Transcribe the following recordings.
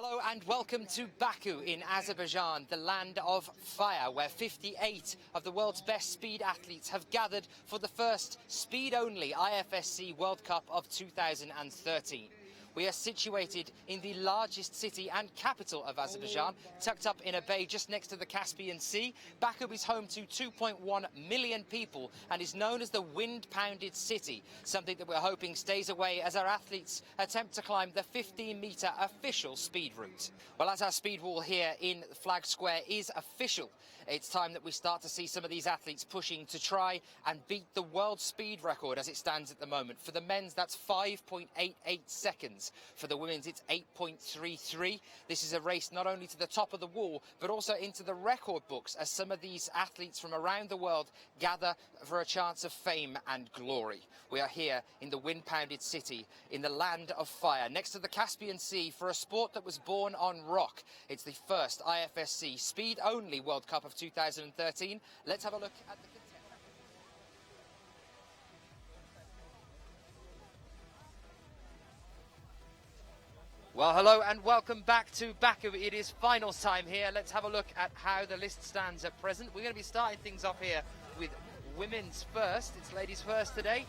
Hello and welcome to Baku in Azerbaijan, the land of fire, where 58 of the world's best speed athletes have gathered for the first speed-only IFSC World Cup of 2013. We are situated in the largest city and capital of Azerbaijan, tucked up in a bay just next to the Caspian Sea. Baku is home to 2.1 million people and is known as the wind-pounded city, something that we're hoping stays away as our athletes attempt to climb the 15-metre official speed route. Well, as our speed wall here in Flag Square is official, it's time that we start to see some of these athletes pushing to try and beat the world speed record as it stands at the moment. For the men's, that's 5.88 seconds. For the women's, it's 8.33. This is a race not only to the top of the wall, but also into the record books as some of these athletes from around the world gather for a chance of fame and glory. We are here in the wind-pounded city, in the land of fire, next to the Caspian Sea, for a sport that was born on rock. It's the first IFSC speed-only World Cup of 2013. Let's have a look at the contenders. Well, hello and welcome back to Baku. It is finals time here. Let's have a look at how the list stands at present. We're going to be starting things off here with women's first. It's ladies first today.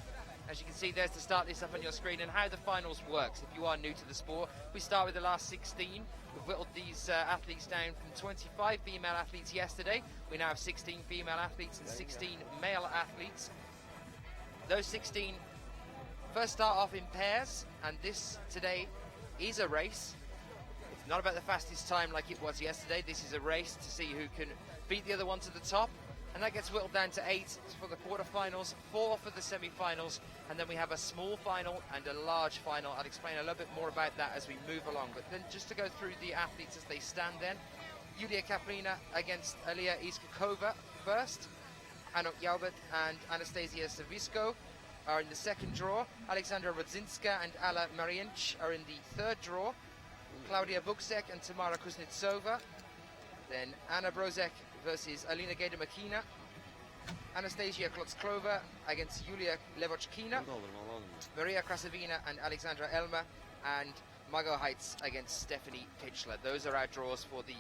As you can see, there's the start list up on your screen and how the finals works. If you are new to the sport, we start with the last 16. We've whittled these athletes down from 25 female athletes yesterday. We now have 16 female athletes and 16 male athletes. Those 16 first start off in pairs, and this today is a race. It's not about the fastest time like it was yesterday. This is a race to see who can beat the other one to the top, and that gets whittled down to 8 for the quarterfinals, 4 for the semi-finals, and then we have a small final and a large final. I'll explain a little bit more about that as we move along, but then just to go through the athletes as they stand then. Iuliia KAPLINA against Iuliia RUS first. JAUBERT and Anastasia Savisko are in the second draw. Aleksandra RUDZINSKA and Alla Marienc are in the third draw. Klaudia Buksek and Tamara Kuznetsova. Then Anna Brozek versus Alina GAIDAMAKINA. Anastasia Klotsklova against Yulia LEVOCHKINA. Maria Krasavina and Alexandra Elma. And Margot HEITZ against Stephanie Pichler. Those are our draws for the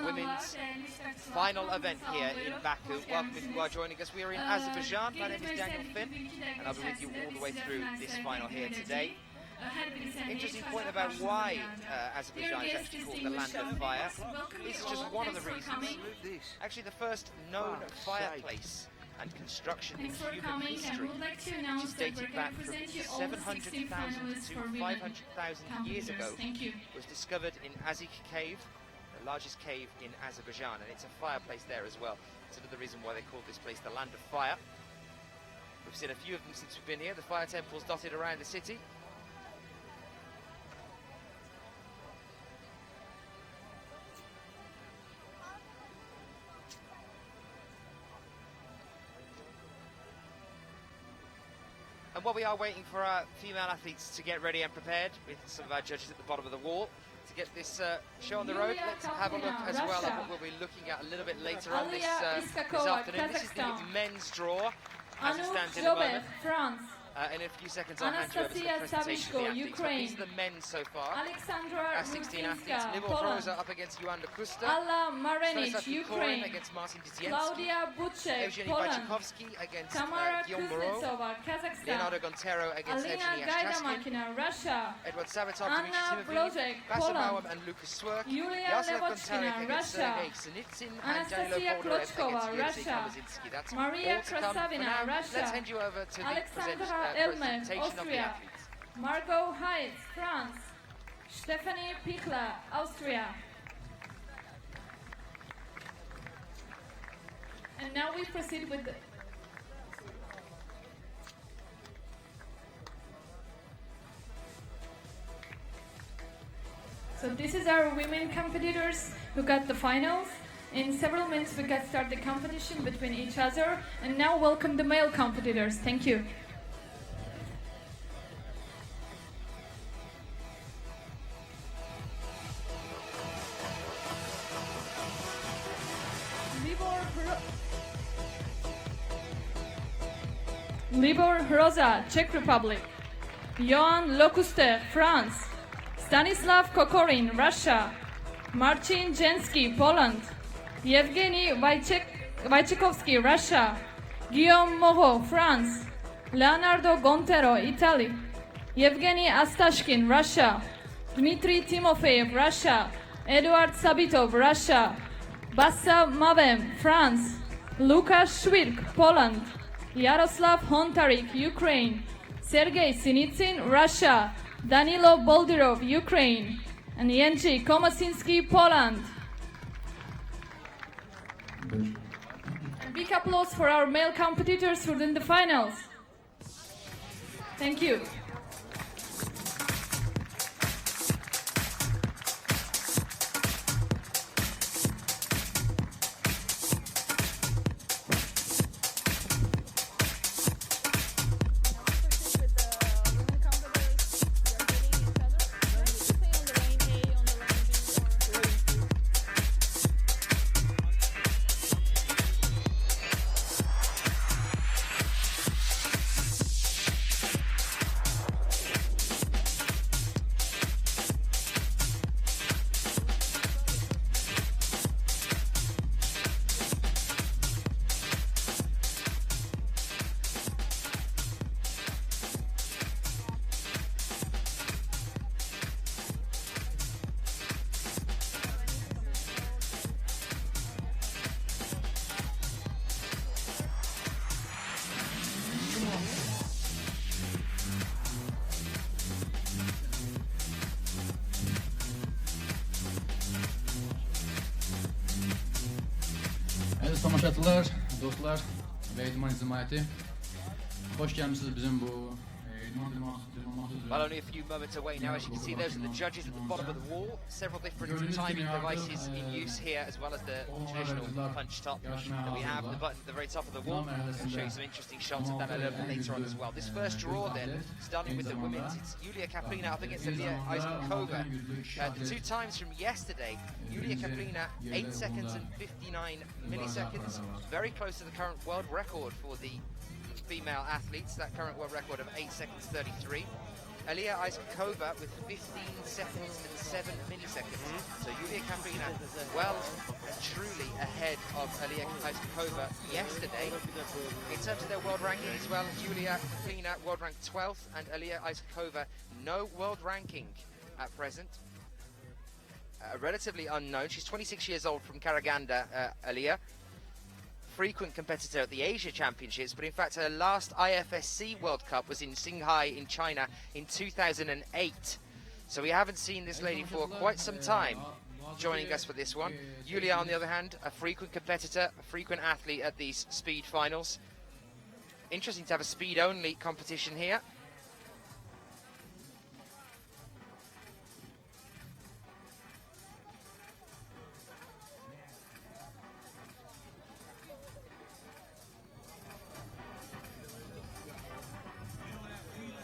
women's final event here in Baku. Welcome if you are joining us. We are in Azerbaijan. My name is Daniel Finn, and I'll be with you all the way through this final here today. Interesting point about why Azerbaijan is actually called the land of fire. This is just one of the reasons. Actually, the first known fireplace and construction in human history, which is dated back from 700,000 to 500,000 years ago, was discovered in Azik Cave, the largest cave in Azerbaijan, and it's a fireplace there as well. It's another reason why they call this place the land of fire. We've seen a few of them since we've been here, the fire temples dotted around the city. And while we are waiting for our female athletes to get ready and prepared, with some of our judges at the bottom of the wall, to get this show on the road, let's have a look as well at what we'll be looking at a little bit later on this afternoon. This is the men's draw, as it stands in the moment. In a few seconds, I'll hand you over to the presentation of the athletes. But these are the men so far. Our 16 athletes. Libor Rosa up against Joanna Kusta. Alla Marienc, Ukraine. Against Marcin Dziecięcki. Claudia Buczek, Evgeny Poland. Wojciechowski against Tamara Guillaume Moreau. Kuznetsova, Kazakhstan. Leonardo Gontero against Alina Evgeny Yashchaskin. GAIDAMAKINA, Russia. Edward Sabatov, Anna Dmitrii Brozek, Bassam Poland. and Lucas Swerk. Yulia Yaroslav LEVOCHKINA, Gontary against Russia. Sergei Sinitsyn and Anastasia Danilo Boldyrev Klochkova, against Yevgeny Russia. Kamazinski. That's Maria all to come. For Krasavina, now, Russia. let's hand you over to the Alexandra presentation of the Austria. athletes. Margot HEITZ, France. Stephanie Pichler, Austria. And now we proceed with the... So this is our women competitors who got the finals. In several minutes we can start the competition between each other. And now welcome the male competitors. Thank you. Libor Rosa, Czech Republic. Johan Lokuste, France. Stanislav Kokorin, Russia. Marcin Jensky, Poland. Yevgeny Wojciechowski, Russia. Guillaume Moreau, France. Leonardo Gontero, Italy. Yevgeny Astashkin, Russia. Dmitrii Timofeev, Russia. Eduard Sabitov, Russia. Bassa Mavem, France. Lukasz Szwirk, Poland. Yaroslav Hontaryk, Ukraine. Sergei Sinitsyn, Russia. Danilo Boldyrev, Ukraine. And Jędrzej Komosiński, Poland. A big applause for our male competitors who are in the finals. Thank you. Aziz tamaşaçılar, dostlar ve idman izləyəti, hoş gəlmisiniz bizim bu idman Well, only a few moments away now. As you can see, those are the judges at the bottom of the wall. Several different timing devices in use here, as well as the traditional punch top that we have. The button at the very top of the wall. I'll show you some interesting shots of that a little bit later on as well. This first draw then, starting with the women's, it's Yulia KAPLINA up against Iuliia RUS. The two times from yesterday, Yulia KAPLINA 8 seconds and 59 milliseconds. Very close to the current world record for the female athletes, that current world record of 8 seconds 33. Iuliia RUS with 15 seconds and 7 milliseconds. So Yulia KAPLINA well and truly ahead of Iuliia RUS yesterday. In terms of their world ranking as well, Yulia KAPLINA world ranked 12th and Iuliia RUS no world ranking at present. Relatively unknown. She's 26 years old from Karaganda, Iuliia. Frequent competitor at the Asia Championships, but in fact her last IFSC World Cup was in Shanghai in China in 2008. So we haven't seen this lady for quite some time joining us for this one. Yulia, on the other hand, a frequent competitor, a frequent athlete at these speed finals. Interesting to have a speed-only competition here.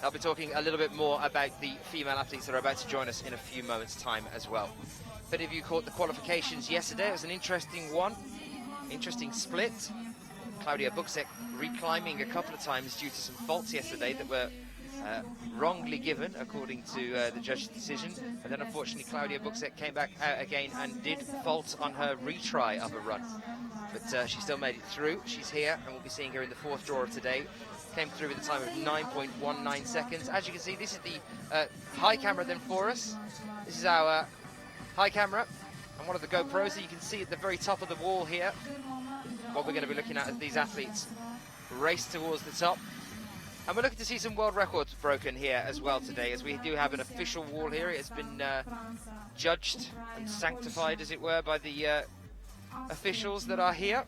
I'll be talking a little bit more about the female athletes that are about to join us in a few moments' time as well. But if you caught the qualifications yesterday, it was an interesting one, interesting split. Klaudia Buksek reclimbing a couple of times due to some faults yesterday that were wrongly given according to the judge's decision. And then unfortunately Klaudia Buksek came back out again and did fault on her retry of a run. But she still made it through. She's here and we'll be seeing her in the fourth draw of today. Came through with a time of 9.19 seconds. As you can see, this is the high camera then for us. This is our high camera and one of the GoPros that you can see at the very top of the wall here. What we're going to be looking at as these athletes race towards the top. And we're looking to see some world records broken here as well today, as we do have an official wall here. It has been judged and sanctified, as it were, by the officials that are here.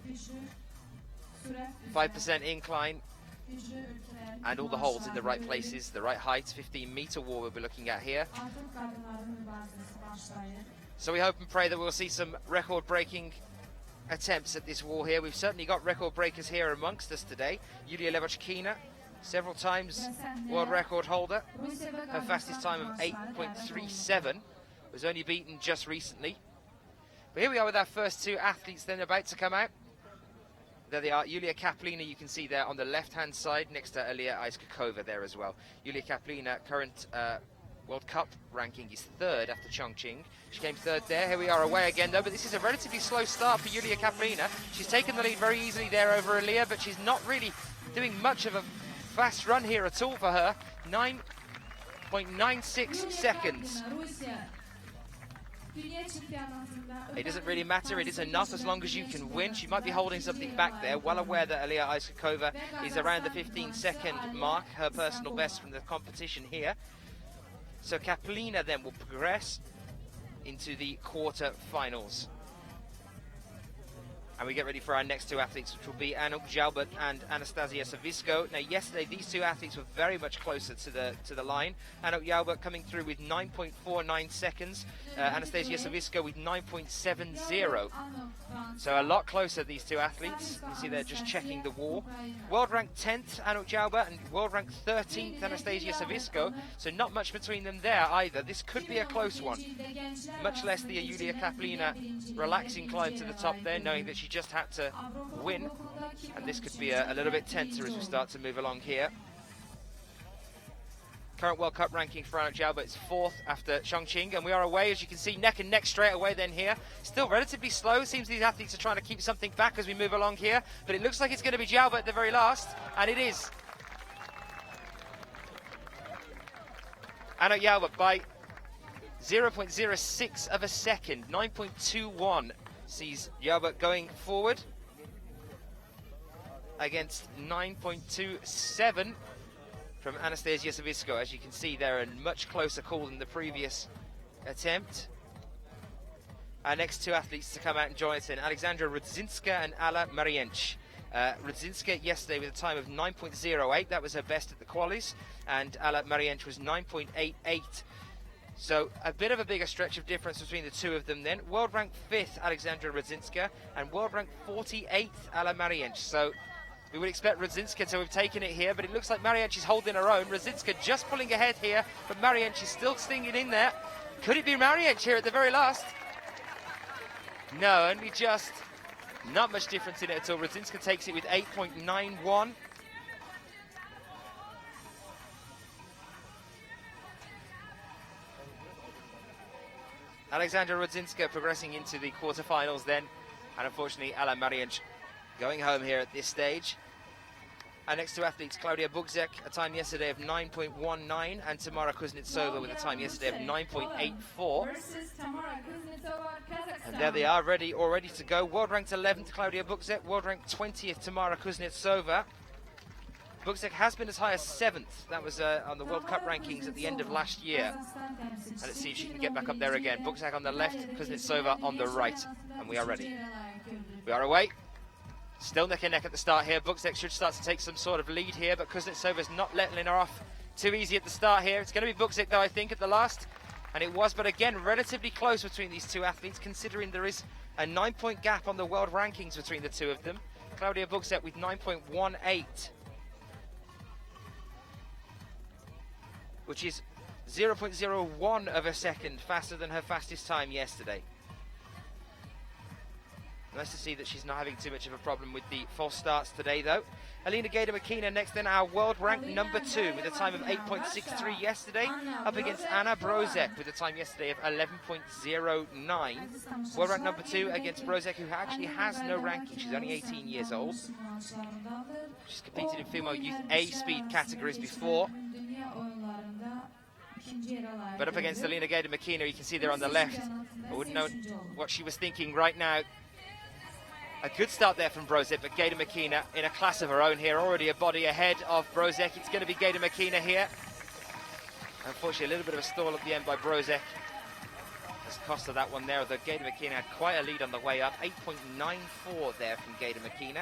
5% incline. And all the holes in the right places, the right heights, 15-meter wall we'll be looking at here. So we hope and pray that we'll see some record-breaking attempts at this wall here. We've certainly got record breakers here amongst us today. Yulia LEVOCHKINA, several times world record holder. Her fastest time of 8.37 was only beaten just recently. But here we are with our first two athletes then about to come out. There they are, Yulia KAPLINA, you can see there on the left-hand side, next to Iuliia RUS there as well. Yulia KAPLINA, current World Cup ranking is third after Chongqing. She came third there. Here we are away again though, but this is a relatively slow start for Iuliia KAPLINA. She's taken the lead very easily there over Iuliia, but she's not really doing much of a fast run here at all for her. 9.96 seconds. It doesn't really matter, it is enough as long as you can win. She might be holding something back there, well aware that Iuliia Iskakova is around the 15-second mark, her personal best from the competition here. So KAPLINA then will progress into the quarter-finals. And we get ready for our next two athletes, which will be Anouck JAUBERT and Anastasia Savisko. Now, yesterday, these two athletes were very much closer to the line. Anouck JAUBERT coming through with 9.49 seconds. Anastasia Savisko with 9.70. So a lot closer, these two athletes. You see they're just checking the wall. World ranked 10th, Anouck JAUBERT, and world ranked 13th, Anastasia Savisko. So not much between them there either. This could be a close one. Much less the Iuliia KAPLINA relaxing climb to the top there, knowing that she just had to win, and this could be a little bit tenser as we start to move along here. Current World Cup ranking for Anouck JAUBERT is 4th after Chongqing, and we are away, as you can see, neck and neck straight away then here. Still relatively slow. It seems these athletes are trying to keep something back as we move along here, but it looks like it's going to be JAUBERT at the very last, and it is. Anouck JAUBERT by 0.06 of a second, 9.21. Sees JAUBERT going forward against 9.27 from Anastasia Savisko. As you can see, they're a much closer call than the previous attempt. Our next two athletes to come out and join us in, Alexandra RUDZINSKA and Alla Marienc. RUDZINSKA yesterday with a time of 9.08, that was her best at the qualies, and Alla Marienc was 9.88. So a bit of a bigger stretch of difference between the two of them then. World ranked 5th, Alexandra RUDZINSKA, and world ranked 48th, Alla Marienc. So we would expect RUDZINSKA to have taken it here, but it looks like Marienc is holding her own. RUDZINSKA just pulling ahead here, but Marienc is still stinging in there. Could it be Marienc here at the very last? No, only just. Not much difference in it at all. RUDZINSKA takes it with 8.91. Alexandra RUDZINSKA progressing into the quarterfinals then, and unfortunately Alla Marienc going home here at this stage. Our next two athletes, Klaudia Bugzek, a time yesterday of 9.19, and Tamara Kuznetsova with a time yesterday of 9.84. And there they are, all ready to go. World ranked 11th, Klaudia Bugzek. World ranked 20th, Tamara Kuznetsova. Bugzek has been as high as 7th. That was on the World Cup rankings at the end of last year. And let's see if she can get back up there again. Bugzek on the left, Kuznetsova on the right. And we are ready. We are away. Still neck and neck at the start here. Bugzek should start to take some sort of lead here, but Kuznetsova's not letting her off too easy at the start here. It's going to be Bugzek though, I think, at the last. And it was, but again, relatively close between these two athletes, considering there is a 9-point gap on the world rankings between the two of them. Klaudia Bugzek with 9.18. Which is 0.01 of a second faster than her fastest time yesterday. Nice to see that she's not having too much of a problem with the false starts today, though. Alina GAIDAMAKINA next then, our world rank number 2 with a time of 8.63 yesterday, up against Anna Brozek with a time yesterday of 11.09. World rank number 2 against Brozek, who actually has no ranking. She's only 18 years old. She's competed in female youth A speed categories before. But up against Alina GAIDAMAKINA, you can see there on the left. I wouldn't know what she was thinking right now. A good start there from Brozek, but GAIDAMAKINA in a class of her own here, already a body ahead of Brozek. It's going to be GAIDAMAKINA here. Unfortunately, a little bit of a stall at the end by Brozek. That's cost her that one there, although GAIDAMAKINA had quite a lead on the way up. 8.94 there from GAIDAMAKINA.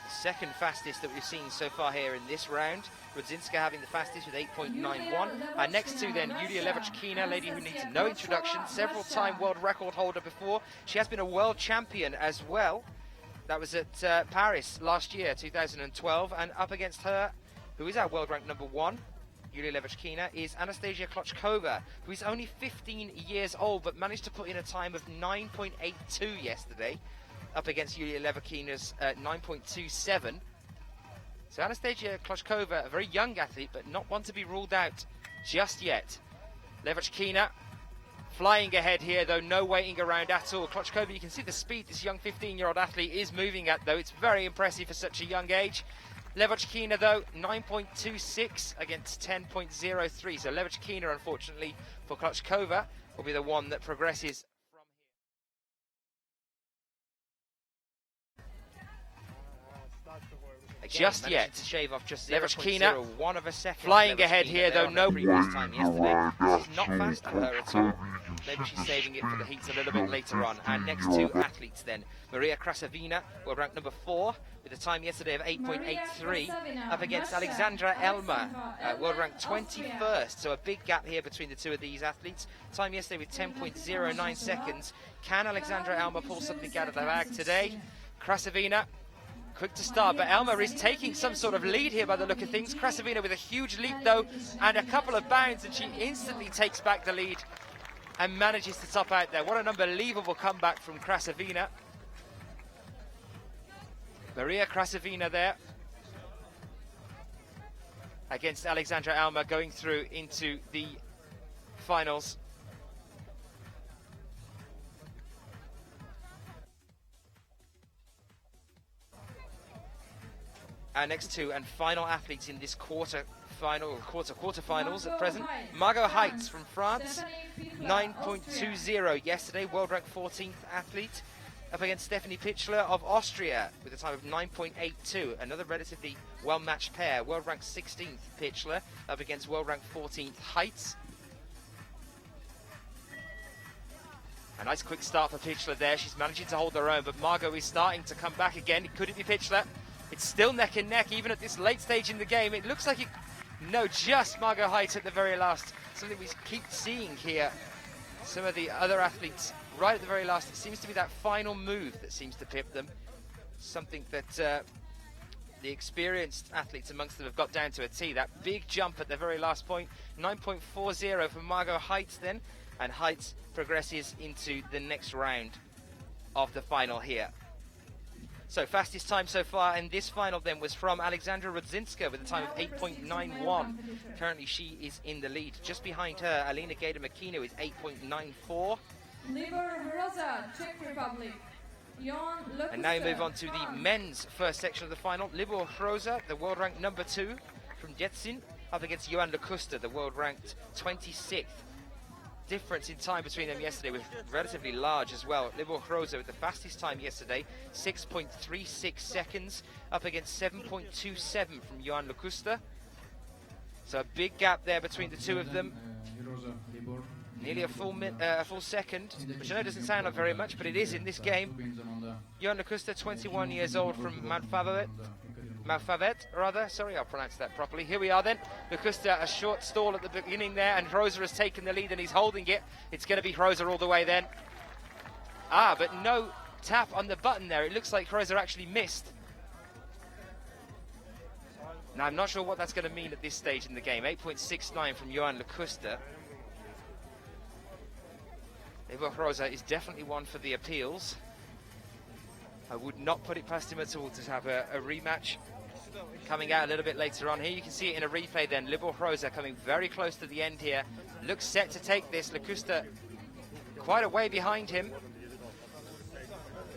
Second fastest that we've seen so far here in this round. RUDZINSKA having the fastest with 8.91. Our next two then, Yulia LEVOCHKINA, lady who needs no introduction, several-time world record holder before. She has been a world champion as well. That was at Paris last year, 2012, and up against her, who is our world rank number 1, Yulia LEVOCHKINA, is Anastasia Klochkova, who is only 15 years old, but managed to put in a time of 9.82 yesterday. up against Yulia Levokina's 9.27. So Anastasia Kloshkova, a very young athlete, but not one to be ruled out just yet. Levochkina flying ahead here, though, no waiting around at all. Kloshkova, you can see the speed this young 15-year-old athlete is moving at, though. It's very impressive for such a young age. Levochkina, though, 9.26 against 10.03. So Levochkina, unfortunately, for Kloshkova, will be the one that progresses from here. Just yet, to shave off just Levochkina of a second. Flying ahead here, though, no previous time yesterday. This is not fast for her at all. Maybe she's saving it for the heats a little bit later on. Our next two athletes then, Maria Krasavina, world ranked number 4 with a time yesterday of 8.83, up against Alexandra Elma, world ranked 21st. So a big gap here between the two of these athletes. Time yesterday with 10.09 seconds. Can Alexandra Elma pull something out of the bag today? Krasavina, quick to start, but Elma is taking some sort of lead here by the look of things. Krasavina with a huge leap, though, and a couple of bounds, and she instantly takes back the lead and manages to top out there. What an unbelievable comeback from Krasavina. Maria Krasavina there against Alexandra Elma, going through into the finals. Our next two and final athletes in this quarterfinals at present. Margot HEITZ from France, 9.20 yesterday, world ranked 14th athlete, up against Stephanie Pichler of Austria with a time of 9.82. Another relatively well-matched pair. World ranked 16th Pichler up against world ranked 14th HEITZ. A nice quick start for Pichler there. She's managing to hold her own, but Margot is starting to come back again. Could it be Pichler? It's still neck and neck, even at this late stage in the game. It looks like it, no, just Margot HEITZ at the very last. Something we keep seeing here. Some of the other athletes right at the very last. It seems to be that final move that seems to pip them. Something that the experienced athletes amongst them have got down to a T. That big jump at the very last point. 9.40 for Margot HEITZ then. And HEITZ progresses into the next round of the final here. So fastest time so far in this final then was from Alexandra Rudzinska with a time of 8.91. Currently she is in the lead. Just behind her, Alina GAIDAMAKINA is 8.94. RUZA, Czech Republic. And now we move on to the men's first section of the final. Libor HROZA, the world ranked number 2 from Jetsin, up against Johan Lukusta, the world ranked 26th. Difference in time between them yesterday was relatively large as well. Libor HROZA with the fastest time yesterday, 6.36 seconds, up against 7.27 from Johan Lukusta. So a big gap there between the two of them. Nearly a full second, which I know doesn't sound like very much, but it is in this game. Johan Lukusta, 21 years old from Malfavet, rather. Sorry, I'll pronounce that properly. Here we are then. Lukusta, a short stall at the beginning there, and HROZA has taken the lead and he's holding it. It's going to be HROZA all the way then. Ah, but no tap on the button there. It looks like HROZA actually missed. Now, I'm not sure what that's going to mean at this stage in the game. 8.69 from Johan Lukusta. Libor HROZA is definitely one for the appeals. I would not put it past him at all to have a rematch coming out a little bit later on. Here you can see it in a replay then. Libor HROZA coming very close to the end here. Looks set to take this. Lukusta quite a way behind him.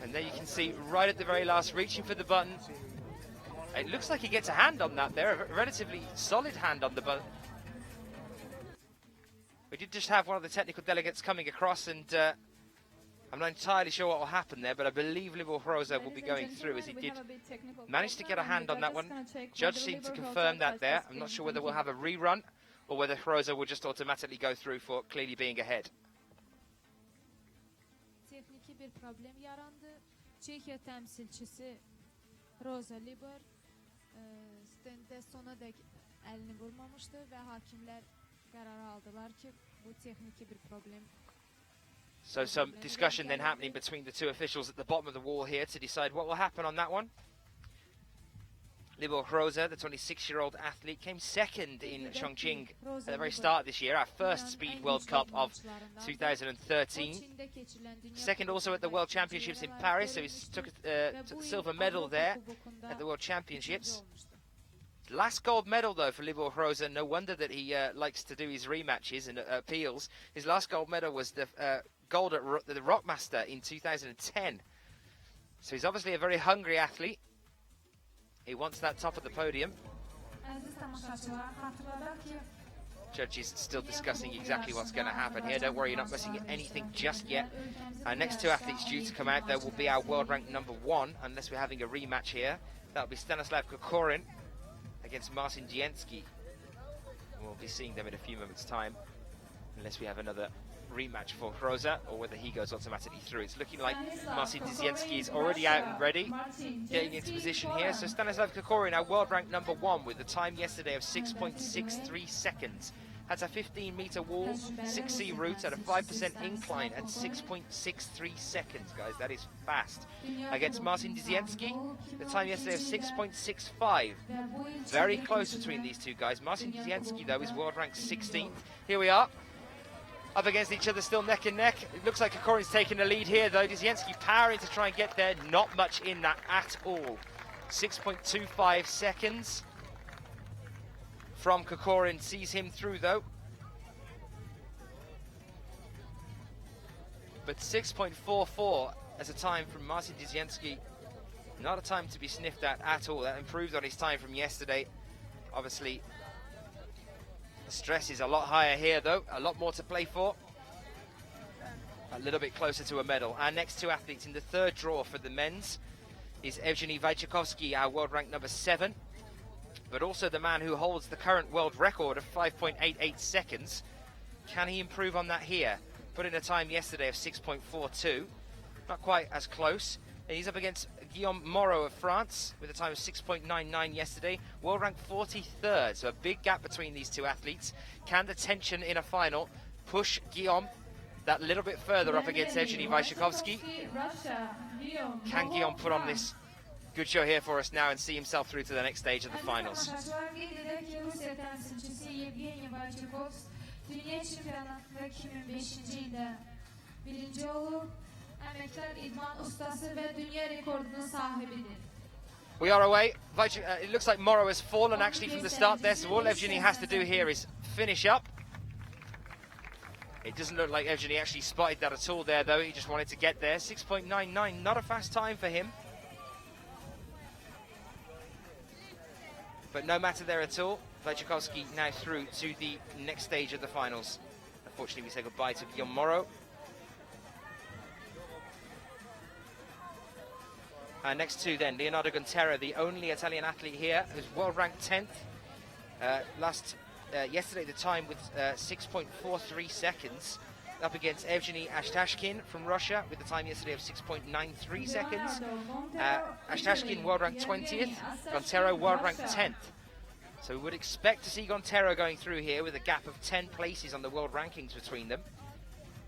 And there you can see right at the very last, reaching for the button. It looks like he gets a hand on that there, a relatively solid hand on the button. We did just have one of the technical delegates coming across, and I'm not entirely sure what will happen there, but I believe Libor HROZA will be going through, as he did manage to get a hand on that one. Judge seemed to confirm that there. I'm not sure whether we'll have a rerun or whether HROZA will just automatically go through for clearly being ahead. Tekniki bir problem yarandı. Çekya temsilcisi RUZA Libor stende sona dek elini vurmamıştı ve hakimler karar aldılar ki bu tekniki bir problem. So some discussion then happening between the two officials at the bottom of the wall here to decide what will happen on that one. Libor CZE, the 26-year-old athlete, came second in Chongqing at the very start of this year, our first Speed World Cup of 2013. Second also at the World Championships in Paris, so he took the silver medal there at the World Championships. Last gold medal, though, for Libor CZE. No wonder that he likes to do his rematches and appeals. His last gold medal was the gold at the Rockmaster in 2010. So he's obviously a very hungry athlete. He wants that top of the podium. Judges still discussing exactly what's going to happen here. Don't worry, you're not missing anything just yet. Our next two athletes due to come out, there will be our world rank #1, unless we're having a rematch here. That'll be Stanislav KOKORIN against Marcin Dzienski. We'll be seeing them in a few moments' time, unless we have another rematch for HROZA, or whether he goes automatically through. It's looking like Marcin Dzienski is already out and ready, getting into position here. So Stanislav KOKORIN, our world rank #1, with the time yesterday of 6.63 seconds. Has a 15-meter wall, 6C route at a 5% incline at 6.63 seconds, guys. That is fast. Against Marcin Dzienski, the time yesterday of 6.65. Very close between these two guys. Marcin Dzienski, though, is world rank 16th. Here we are, up against each other, still neck and neck. It looks like Kokorin's taking the lead here, though. Dzienski powering to try and get there. Not much in that at all. 6.25 seconds from Kokorin sees him through, though. But 6.44 as a time from Marcin Dzienski. Not a time to be sniffed at all. That improved on his time from yesterday. Obviously, the stress is a lot higher here, though. A lot more to play for. A little bit closer to a medal. Our next two athletes in the third draw for the men's is Evgeny Wojciechowski, our world rank #7, but also the man who holds the current world record of 5.88 seconds. Can he improve on that here? Put in a time yesterday of 6.42. Not quite as close. And he's up against Guillaume Moreau of France with a time of 6.99 yesterday. World rank 43rd, so a big gap between these two athletes. Can the tension in a final push Guillaume that little bit further up against Evgeny Wojciechowski? Can Guillaume put on this good show here for us now and see himself through to the next stage of the finals? We are away. It looks like Moreau has fallen actually from the start there, so all Evgeny has to do here is finish up. It doesn't look like Evgeny actually spotted that at all there, though. He just wanted to get there. 6.99, not a fast time for him. But no matter there at all. Wojciechowski now through to the next stage of the finals. Unfortunately, we say goodbye to Guillaume Moreau. Next two then, Leonardo Gontero, the only Italian athlete here, who's world ranked 10th. Yesterday the time with 6.43 seconds, up against Evgeny Ashtashkin from Russia with the time yesterday of 6.93 seconds. Ashtashkin world ranked 20th, Gontero world ranked 10th. So we would expect to see Gontero going through here with a gap of 10 places on the world rankings between them.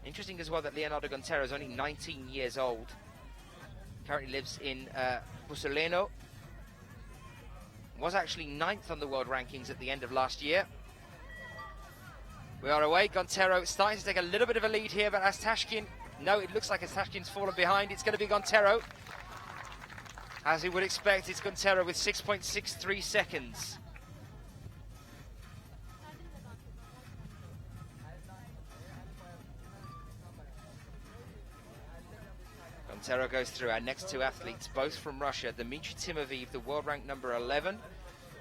Interesting as well that Leonardo Gontero is only 19 years old. Currently lives in Bussoleno. Was actually 9th on the world rankings at the end of last year. We are away. Gontero starting to take a little bit of a lead here, but Ashtashkin, no, it looks like Ashtashkin's fallen behind. It's going to be Gontero. As we would expect, it's Gontero with 6.63 seconds. Gontero goes through. Our next two athletes, both from Russia. Dmitrii TIMOFEEV, the world rank #11,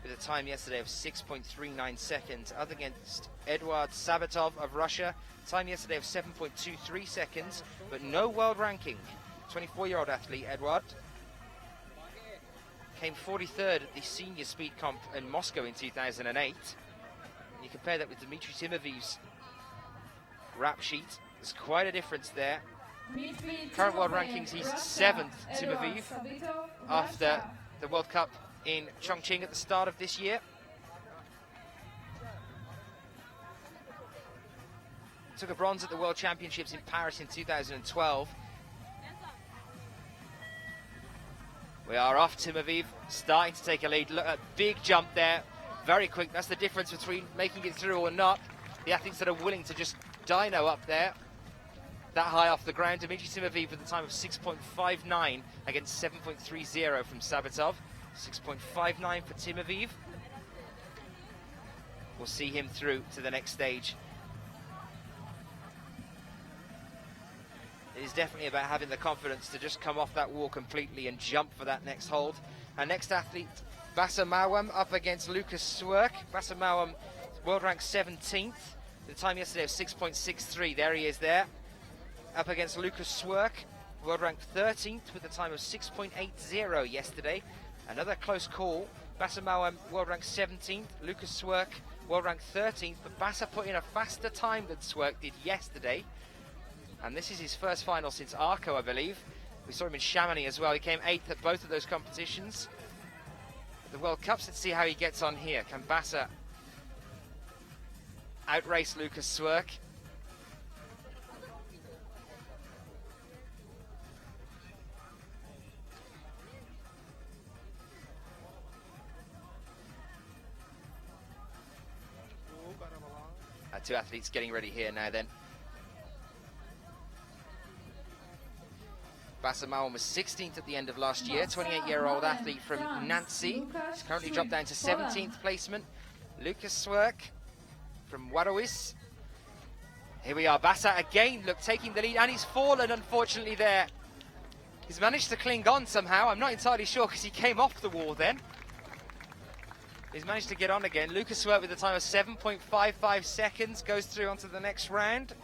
with a time yesterday of 6.39 seconds. Up against Eduard Sabatov of Russia, time yesterday of 7.23 seconds, but no world ranking. 24-year-old athlete, Eduard. Came 43rd at the senior speed comp in Moscow in 2008. You compare that with Dmitrii TIMOFEEV's rap sheet, there's quite a difference there. Current world rankings, he's 7th, TIMOFEEV, after the World Cup in Chongqing at the start of this year. Took a bronze at the World Championships in Paris in 2012. We are off. TIMOFEEV starting to take a lead. Look, a big jump there, very quick. That's the difference between making it through or not. The athletes that are willing to just dyno up there, that high off the ground. Dmitrii TIMOFEEV with a time of 6.59 against 7.30 from Sabatov. 6.59 for TIMOFEEV. We'll see him through to the next stage. It is definitely about having the confidence to just come off that wall completely and jump for that next hold. Our next athlete, Basa Mawam, up against Lucas Swerk. Basa Mawam, world rank 17th. The time yesterday of 6.63. There he is there. Up against Lucas Swerk, world rank 13th with a time of 6.80 yesterday. Another close call. Basa Mawam, world rank 17th. Lucas Swerk, world rank 13th. But Basa put in a faster time than Swerk did yesterday. And this is his first final since Arco, I believe. We saw him in Chamonix as well. He came 8th at both of those competitions. The World Cups, let's see how he gets on here. Can Basa outrace Lucas Swerk? Two athletes getting ready here now then. Basa Mawam was 16th at the end of last year, 28-year-old athlete from Nancy. He's currently dropped down to 17th placement. Lucas Swerk from Wadowice. Here we are, Basa again, look, taking the lead, and he's fallen, unfortunately, there. He's managed to cling on somehow. I'm not entirely sure because he came off the wall then. He's managed to get on again. Lucas Swerk with a time of 7.55 seconds goes through onto the next round.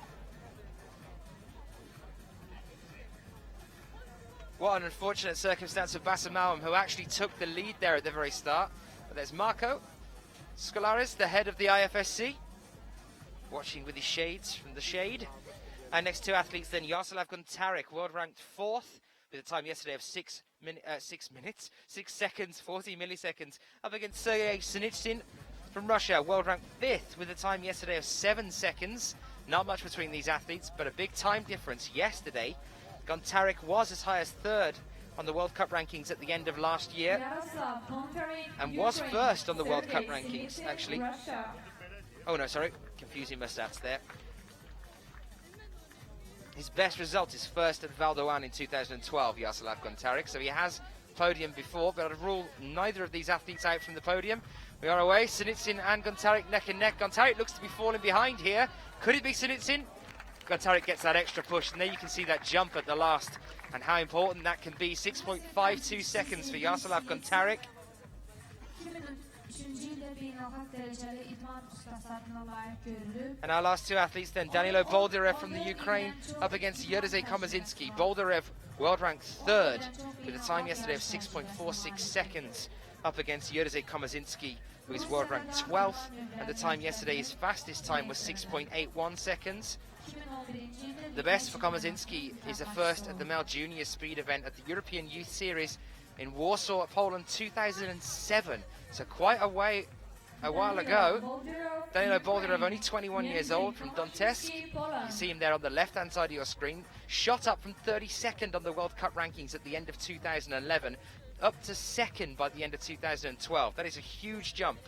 What an unfortunate circumstance of Basa Mawam, who actually took the lead there at the very start. But there's Marco Skolaris, the head of the IFSC, watching with his shades from the shade. And next two athletes then, Yaroslav Gontaryk, world ranked 4th with a time yesterday of 6 seconds, 40 milliseconds, up against Sergei Sinitsyn from Russia, world ranked 5th with a time yesterday of 7 seconds. Not much between these athletes, but a big time difference yesterday. Gontaryk was as high as 3rd on the World Cup rankings at the end of last year, and was 1st on the World Cup rankings, actually. Oh no, sorry, confusing my stats there. His best result is 1st at Val d'Oise in 2012, Yaroslav Gontaryk, so he has podiumed before, but I'd rule neither of these athletes out from the podium. We are away, Sinitsyn and Gontaryk neck and neck. Gontaryk looks to be falling behind here. Could it be Sinitsyn? Gontaryk gets that extra push, and there you can see that jump at the last and how important that can be. 6.52 seconds for Yaroslav Gontaryk. And our last two athletes then, Danylo Boldyrev from the Ukraine up against Jerzy Komarzynski. Boldyrev, world ranked 3rd with a time yesterday of 6.46 seconds up against Jerzy Komarzynski, who is world ranked 12th, and the time yesterday, his fastest time was 6.81 seconds. The best for Komarzynski is a 1st at the Male Junior Speed event at the European Youth Series in Warsaw, Poland, 2007. So quite a while ago. Danylo Boldyrev, only 21 years old, from Donetsk. You see him there on the left-hand side of your screen. Shot up from 32nd on the World Cup rankings at the end of 2011, up to 2nd by the end of 2012. That is a huge jump.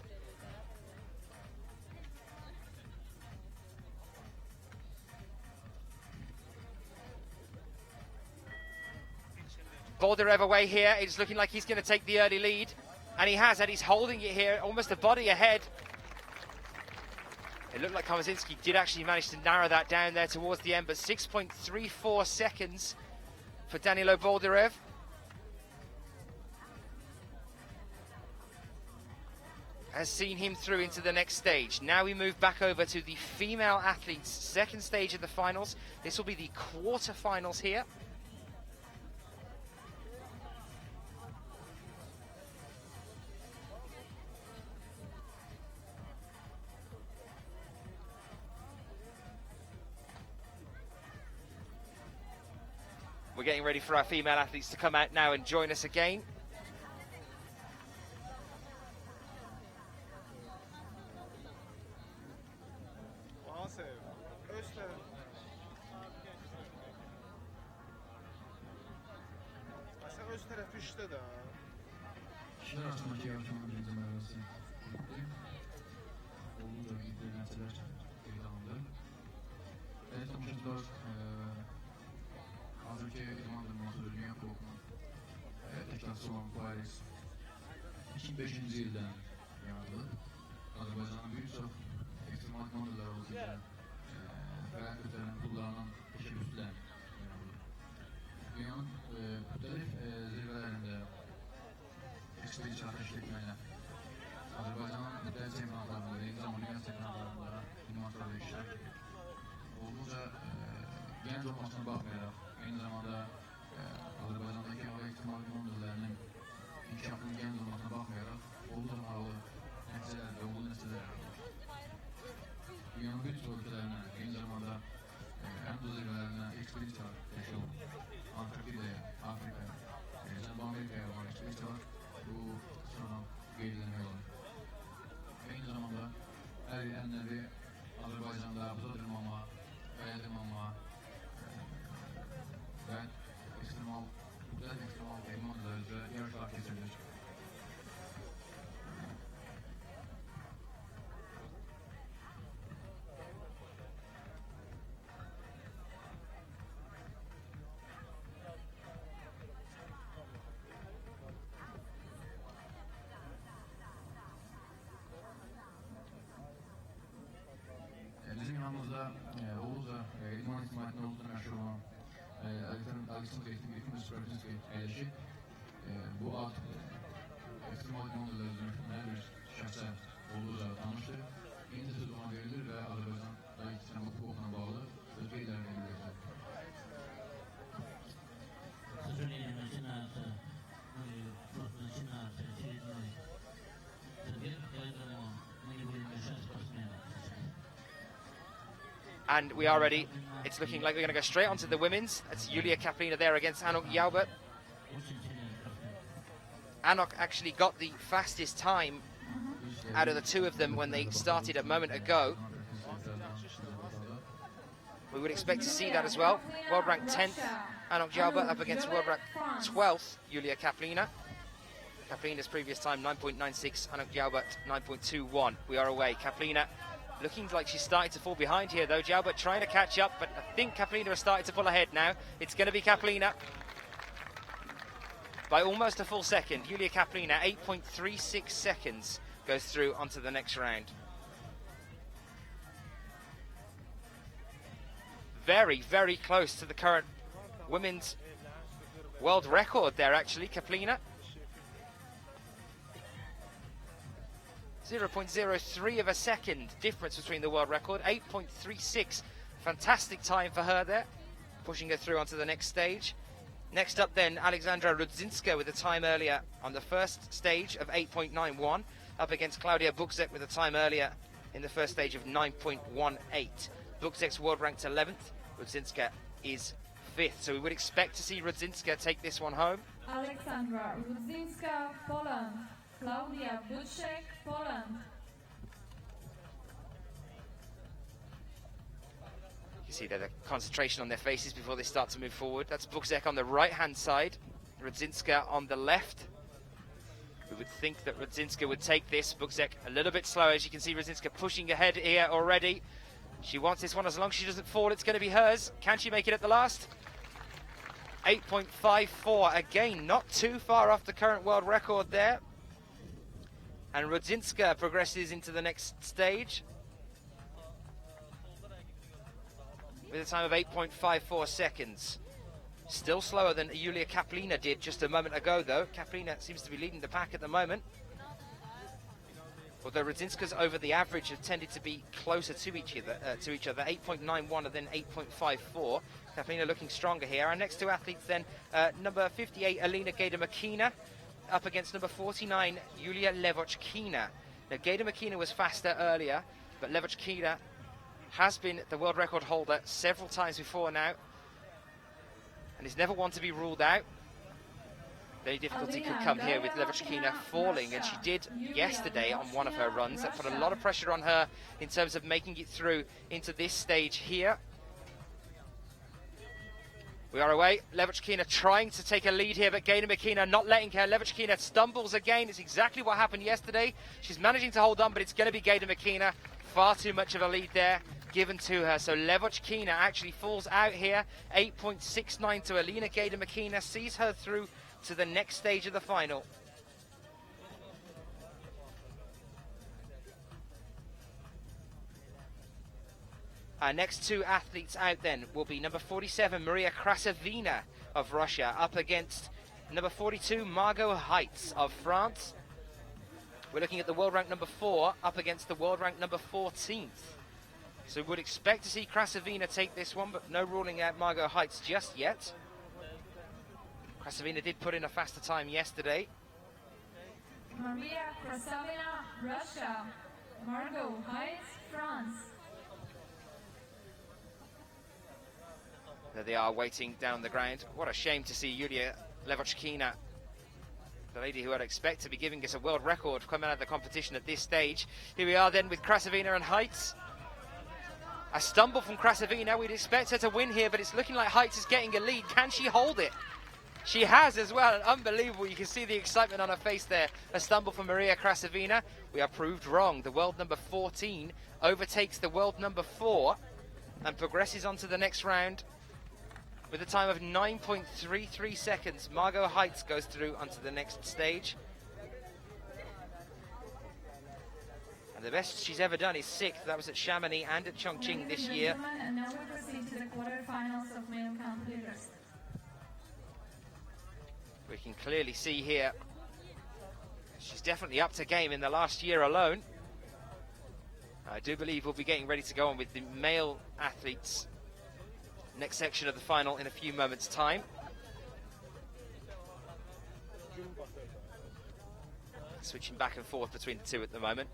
Boldyrev away here. It's looking like he's going to take the early lead. And he has, and he's holding it here, almost a body ahead. It looked like Komarzynski did actually manage to narrow that down there towards the end, but 6.34 seconds for Danylo Boldyrev. Has seen him through into the next stage. Now we move back over to the female athletes' second stage of the finals. This will be the quarterfinals here. We're getting ready for our female athletes to come out now and join us again. Fişte de. Kişiler arasındaki yarışmanın birinci mərhələsi bitti. Oldukça ciddi nəticələr qeydə alındı. Dəyərli tamaşaçılar, hazırki idman durması Dünya Kubokunun təşkilatçısı olan bu ayrıs 2005-ci ildən yaradılıb. Azərbaycanın bir çox ekstremal komandalar olduqca fəaliyyət göstərən klublarının təşəbbüsülə yaradılıb. Dünyanın müxtəlif zirvələrində ekspedisiya təşkil etməklə Azərbaycanın müxtəlif çempionatlarında, eyni zamanda dünya çempionatlarında idmançılarla iştirak edir. Olduqca gənc olmasına baxmayaraq, eyni zamanda Azərbaycandakı hava ekstremal komandalarının inkişafının gənc olmasına baxmayaraq, olduqca maraqlı nəticələr və uğurlu nəticələr yaratılır. Dünyanın bir çox ölkələrinə, eyni zamanda ən tuz zirvələrinə ekspedisiyalar təşkil olunur. Antarktidaya, Afrikaya, Cənubi Amerikaya olan ekspedisiyalar bu sıradan qeyd edilmək olur. Eyni zamanda hər il ənənəvi Azərbaycanda buza dırmanma, qaya dırmanma və müxtəlif ekstremal komandalar üzrə yarışlar keçirilir. Bizim yanımızda Oğuz'a idman ictimaiyyətində olduqda məşhur olan Aleksandra RUS əyləşib. Bu ad ekstremal komandalar üzrə bir şəxsə olduqca tanışdır. İndi söz ona verilir və Azərbaycanda ekstremal kubokuna bağlı söz qeydlərini bildirir. And we are ready. It's looking like we're going to go straight onto the women's. It's Iuliia KAPLINA there against Anouck JAUBERT. Anouck actually got the fastest time out of the two of them when they started a moment ago. We would expect to see that as well. World ranked 10th, Anouck JAUBERT up against world ranked 12th, Iuliia KAPLINA. KAPLINA's previous time 9.96, Anouck JAUBERT 9.21. We are away. KAPLINA looking like she's starting to fall behind here though. JAUBERT trying to catch up, but I think KAPLINA is starting to pull ahead now. It's going to be KAPLINA by almost a full second. Iuliia KAPLINA, 8.36 seconds, goes through onto the next round. Very, very close to the current women's world record there actually, KAPLINA. 0.03 of a second difference between the world record. 8.36, fantastic time for her there, pushing her through onto the next stage. Next up then, Aleksandra RUDZINSKA with a time earlier on the first stage of 8.91, up against Klaudia Bukzek with a time earlier in the first stage of 9.18. Bukzek's world ranked 11th, RUDZINSKA is 5th, so we would expect to see RUDZINSKA take this one home. Aleksandra RUDZINSKA, Poland. Klaudia Bukzek, Poland. You see there the concentration on their faces before they start to move forward. That's Bukzek on the right-hand side, RUDZINSKA on the left. We would think that RUDZINSKA would take this. Bukzek a little bit slower. As you can see, RUDZINSKA pushing ahead here already. She wants this one. As long as she doesn't fall, it's going to be hers. Can she make it at the last? 8.54. Again, not too far off the current world record there. And RUDZINSKA progresses into the next stage with a time of 8.54 seconds. Still slower than Iuliia KAPLINA did just a moment ago, though. KAPLINA seems to be leading the pack at the moment. Although RUDZINSKA's over the average have tended to be closer to each other, 8.91 and then 8.54. KAPLINA looking stronger here. Our next two athletes then, number 58, Alina GAIDAMAKINA, up against number 49, Iuliia LEVOCHKINA. Now, GAIDAMAKINA was faster earlier, but LEVOCHKINA has been the world record holder several times before now, and is never one to be ruled out. The only difficulty could come here with LEVOCHKINA falling, and she did yesterday on one of her runs. That put a lot of pressure on her in terms of making it through into this stage here. We are away. LEVOCHKINA trying to take a lead here, but GAIDAMAKINA not letting her. LEVOCHKINA stumbles again. It's exactly what happened yesterday. She's managing to hold on, but it's going to be GAIDAMAKINA. Far too much of a lead there given to her. So LEVOCHKINA actually falls out here. 8.69 to Alina. GAIDAMAKINA sees her through to the next stage of the final. Our next two athletes out then will be number 47, Maria Krasavina of Russia, up against number 42, Margot HEITZ of France. We're looking at the world rank number 4 up against the world rank number 14th. So we would expect to see Krasavina take this one, but no ruling out Margot HEITZ just yet. Krasavina did put in a faster time yesterday. Maria Krasavina, Russia. Margot HEITZ, France. There they are waiting down the ground. What a shame to see Yulia LEVOCHKINA, the lady who I'd expect to be giving us a world record, coming out of the competition at this stage. Here we are then with Krasavina and HEITZ. A stumble from Krasavina. We'd expect her to win here, but it's looking like HEITZ is getting a lead. Can she hold it? She has as well, and unbelievable. You can see the excitement on her face there. A stumble from Maria Krasavina. We are proved wrong. The world number 14 overtakes the world number 4 and progresses on to the next round with a time of 9.33 seconds. Margot HEITZ goes through onto the next stage. And the best she's ever done is 6th. That was at Chamonix and at Chongqing this year. And now we proceed to the quarterfinals of male competitors. We can clearly see here she's definitely up to game in the last year alone. I do believe we'll be getting ready to go on with the male athletes. Next section of the final in a few moments' time. Switching back and forth between the two at the moment.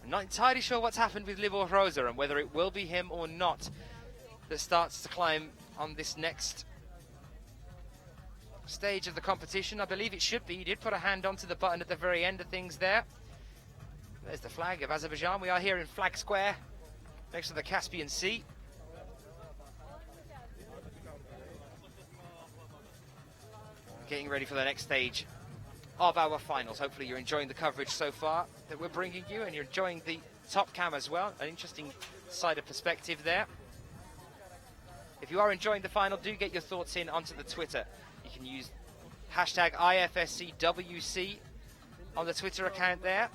I'm not entirely sure what's happened with Libor RUS and whether it will be him or not that starts to climb on this next stage of the competition. I believe it should be. He did put a hand onto the button at the very end of things there. There's the flag of Azerbaijan. We are here in Flag Square next to the Caspian Sea. Getting ready for the next stage of our finals. Hopefully you're enjoying the coverage so far that we're bringing you, and you're enjoying the top cam as well. An interesting side of perspective there. If you are enjoying the final, do get your thoughts in onto the Twitter. You can use hashtag IFSCWC on the Twitter account there.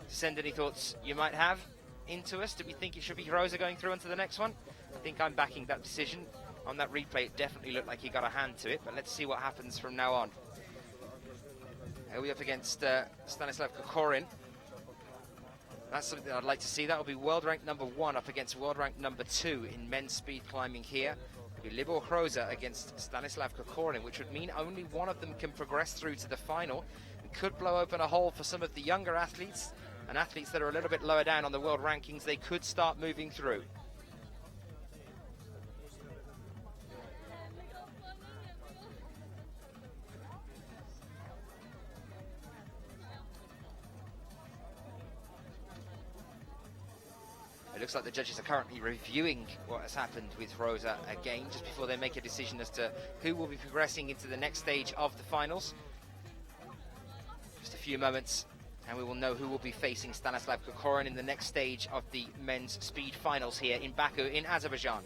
Send any thoughts you might have into us. Do we think it should be Rosa going through onto the next one? I think I'm backing that decision. On that replay, it definitely looked like he got a hand to it, but let's see what happens from now on. Here we up against Stanislav Kokorin. That's something that I'd like to see. That will be world rank number 1 up against world rank number 2 in men's speed climbing here. It'll be Libor RUS against Stanislav Kokorin, which would mean only one of them can progress through to the final. It could blow open a hole for some of the younger athletes, and athletes that are a little bit lower down on the world rankings. They could start moving through. It looks like the judges are currently reviewing what has happened with Rosa again, just before they make a decision as to who will be progressing into the next stage of the finals. Just a few moments, and we will know who will be facing Stanislav Kokorin in the next stage of the men's speed finals here in Baku in Azerbaijan.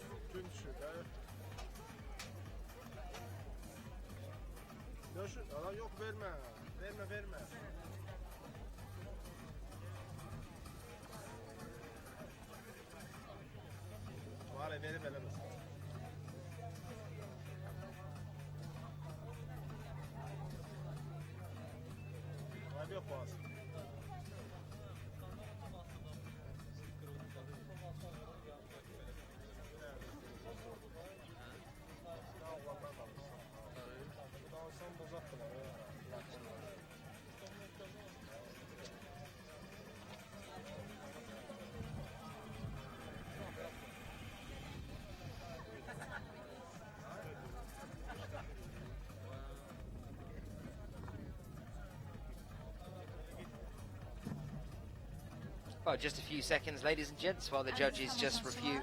Well, just a few seconds, ladies and gents, while the judges just review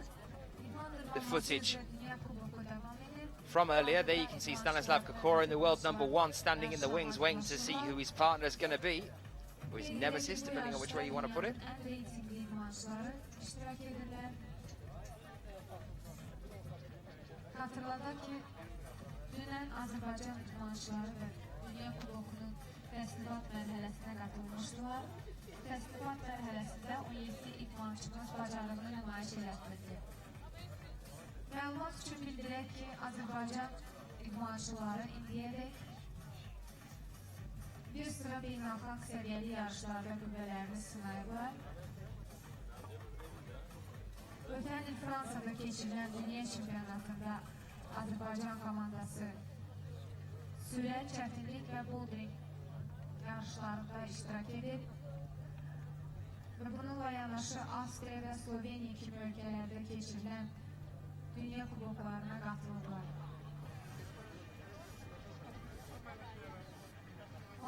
the footage from earlier. There you can see Stanislav Kokorin, the world #1, standing in the wings, waiting to see who his partner is going to be, or his nemesis, depending on which way you want to put it. Hatırladık ki dünən Azərbaycan idmançıları və Dünya Kubokunun təsdiqat mərhələsinə qatılmışdılar. Təsdiqat mərhələsində 17 idmançımız bacarığını nümayiş etdirdi. Məlumat üçün bildirək ki, Azərbaycan idmançıları indiyədək bir sıra beynəlxalq səviyyəli yarışlarda qüvvələrini sınayıblar. Ötən il Fransada keçirilən dünya çempionatında Azərbaycan komandası sürət, çətinlik və bouldering yarışlarında iştirak edib və bununla yanaşı Avstriya və Sloveniya kimi ölkələrdə keçirilən dünya kuboklarına qatılıblar.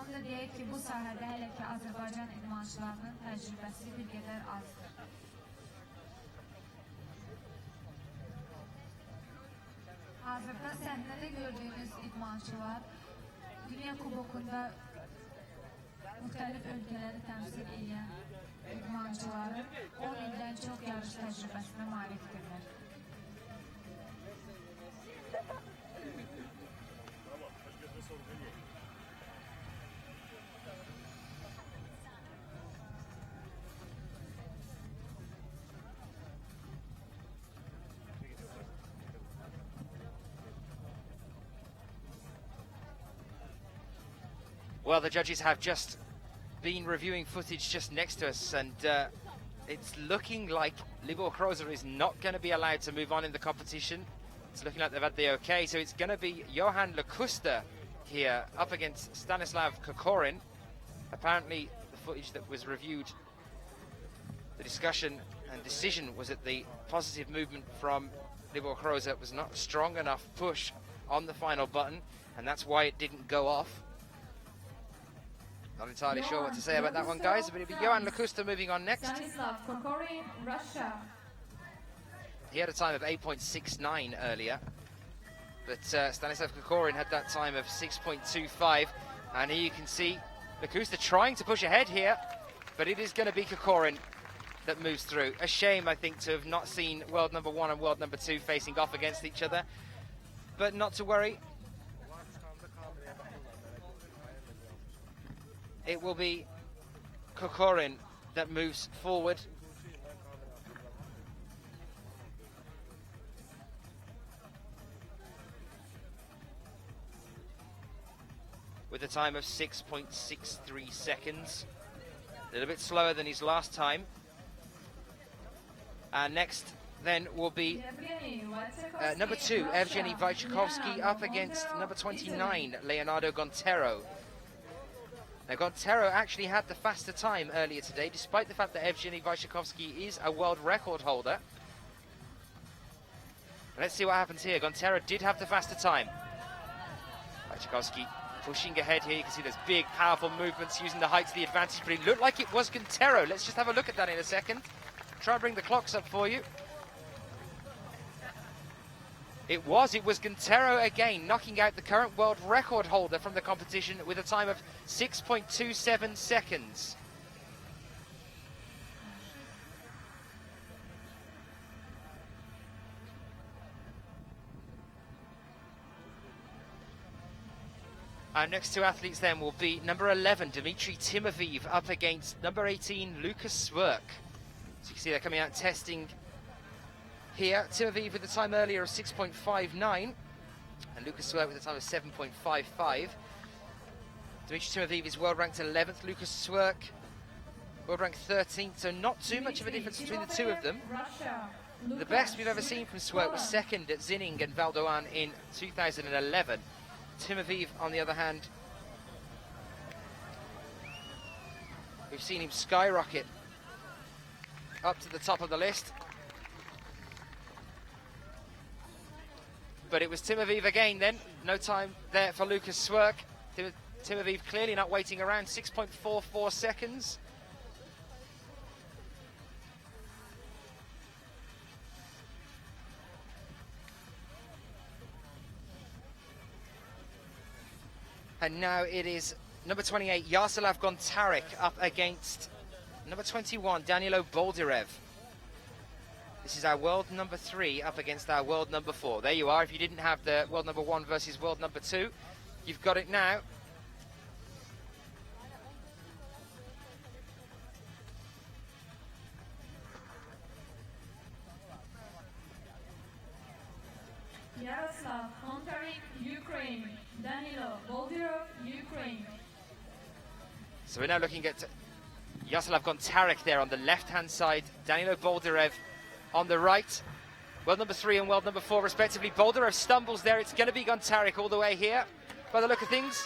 Onu da deyək ki, bu sahədə hələ ki Azərbaycan idmançılarının təcrübəsi bir qədər azdır. Hazırda səhnədə gördüyünüz idmançılar Dünya Kubokunda müxtəlif ölkələri təmsil edən idmançıları 10 ildən çox yarış təcrübəsinə malikdirlər. Well, the judges have just been reviewing footage just next to us, and it's looking like Libor HROZA is not going to be allowed to move on in the competition. It's looking like they've had the okay, so it's going to be Johan Lekusta here up against Stanislav Kokorin. Apparently, the footage that was reviewed, the discussion and decision was that the positive movement from Libor HROZA was not a strong enough push on the final button, and that's why it didn't go off. Not entirely sure what to say about that one, guys, but it'll be Johan Lekusta moving on next. Stanislav Kokorin, Russia. He had a time of 8.69 earlier, but Stanislav Kokorin had that time of 6.25, and here you can see Lekusta trying to push ahead here, but it is going to be Kokorin that moves through. A shame, I think, to have not seen world #1 and world #2 facing off against each other, but not to worry. It will be Kokorin that moves forward. With a time of 6.63 seconds. A little bit slower than his last time. And next then will be #2, Evgeny Wojciechowski, up against #29, Leonardo Gontero. Now, Gontero actually had the faster time earlier today, despite the fact that Evgeny Wojciechowski is a world record holder. Let's see what happens here. Gontero did have the faster time. Wojciechowski pushing ahead here. You can see there's big, powerful movements using the height to the advantage, but it looked like it was Gontero. Let's just have a look at that in a second. Try and bring the clocks up for you. It was Gontero again, knocking out the current world record holder from the competition with a time of 6.27 seconds. Our next two athletes then will be #11, Dmitrii Timofeev, up against #18, Lucas Swerk. So you can see they're coming out testing here. Timofeev with a time earlier of 6.59, and Lucas Swerk with a time of 7.55. Dmitrii Timofeev is world ranked 11th, Lucas Swerk world ranked 13th, so not too much of a difference between the two of them. The best we've ever seen from Swerk was second at Zinning and Valdoan in 2011. Timofeev, on the other hand, we've seen him skyrocket up to the top of the list. But it was Timofeev again then. No time there for Lucas Swerk. Timofeev clearly not waiting around. 6.44 seconds. And now it is number 28, Yaroslav Gontaryk, up against number 21, Danylo Boldyrev. This is our world number 3 up against our world number 4. There you are. If you didn't have the world number 1 versus world number 2, you've got it now. Yaroslav Gontaryk, Ukraine. Danylo Boldyrev, Ukraine. So we're now looking at Yaroslav Gontaryk there on the left-hand side, Danylo Boldyrev on the right. World number 3 and world number 4 respectively. Boldyrev stumbles there. It's going to be Gontaryk all the way here. By the look of things,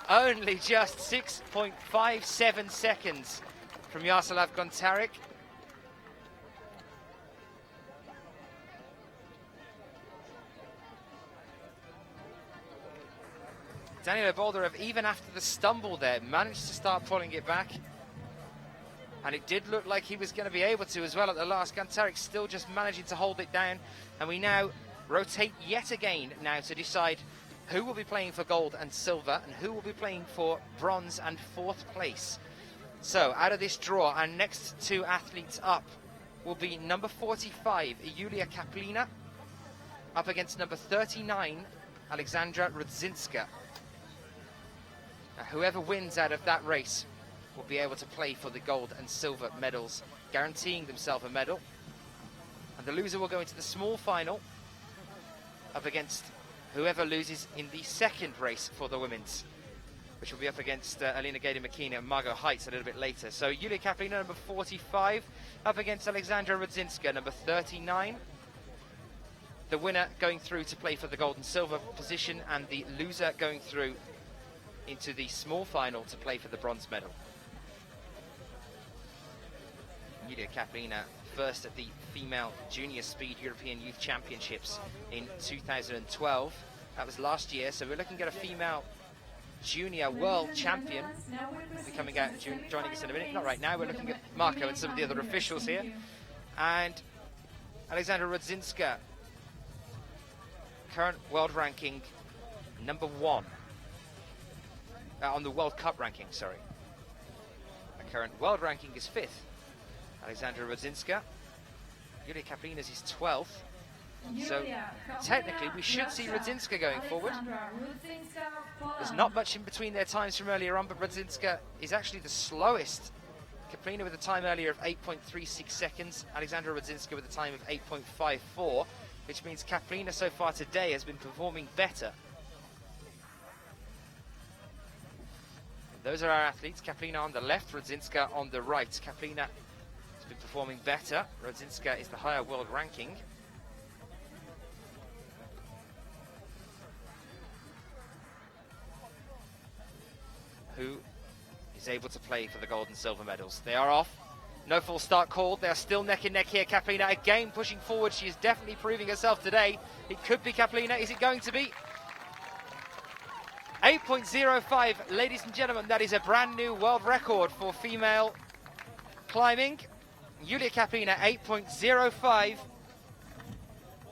only just 6.57 seconds from Yaroslav Gontaryk. Danylo Boldyrev, even after the stumble there, managed to start pulling it back. And it did look like he was going to be able to as well at the last. Gontaryk still just managing to hold it down. And we now rotate yet again now to decide who will be playing for gold and silver and who will be playing for bronze and 4th place. So out of this draw, our next 2 athletes up will be number 45, Iuliia KAPLINA, up against number 39, Aleksandra Rudzinska. Now, whoever wins out of that race will be able to play for the gold and silver medals, guaranteeing themselves a medal. And the loser will go into the small final up against whoever loses in the 2nd race for the women's, which will be up against Alina GAIDAMAKINA and Margot HEITZ a little bit later. So Iuliia KAPLINA, number 45, up against Aleksandra Rudzinska, number 39. The winner going through to play for the gold and silver position, and the loser going through into the small final to play for the bronze medal. Iuliia KAPLINA first at the Female Junior Speed European Youth Championships in 2012. That was last year, so we're looking at a female junior world champion. We'll be coming out and joining us in a minute. Not right now, we're looking at Marco and some of the other officials here. And Aleksandra Rudzinska, current world ranking number 1. On the World Cup ranking, sorry. Our current world ranking is 5th. Aleksandra Rudzinska. Iuliia KAPLINA is his 12th. So technically we should see Rudzinska going forward. There's not much in between their times from earlier on, but Rudzinska is actually the slowest. KAPLINA with a time earlier of 8.36 seconds. Aleksandra Rudzinska with a time of 8.54, which means KAPLINA so far today has been performing better. Those are our athletes. KAPLINA on the left, Rudzinska on the right. KAPLINA has been performing better. Rudzinska is the higher world ranking. Who is able to play for the gold and silver medals. They are off. No full start called. They are still neck and neck here. KAPLINA again pushing forward. She is definitely proving herself today. It could be KAPLINA. Is it going to be? 8.05, ladies and gentlemen, that is a brand new world record for female climbing. Iuliia KAPLINA, 8.05,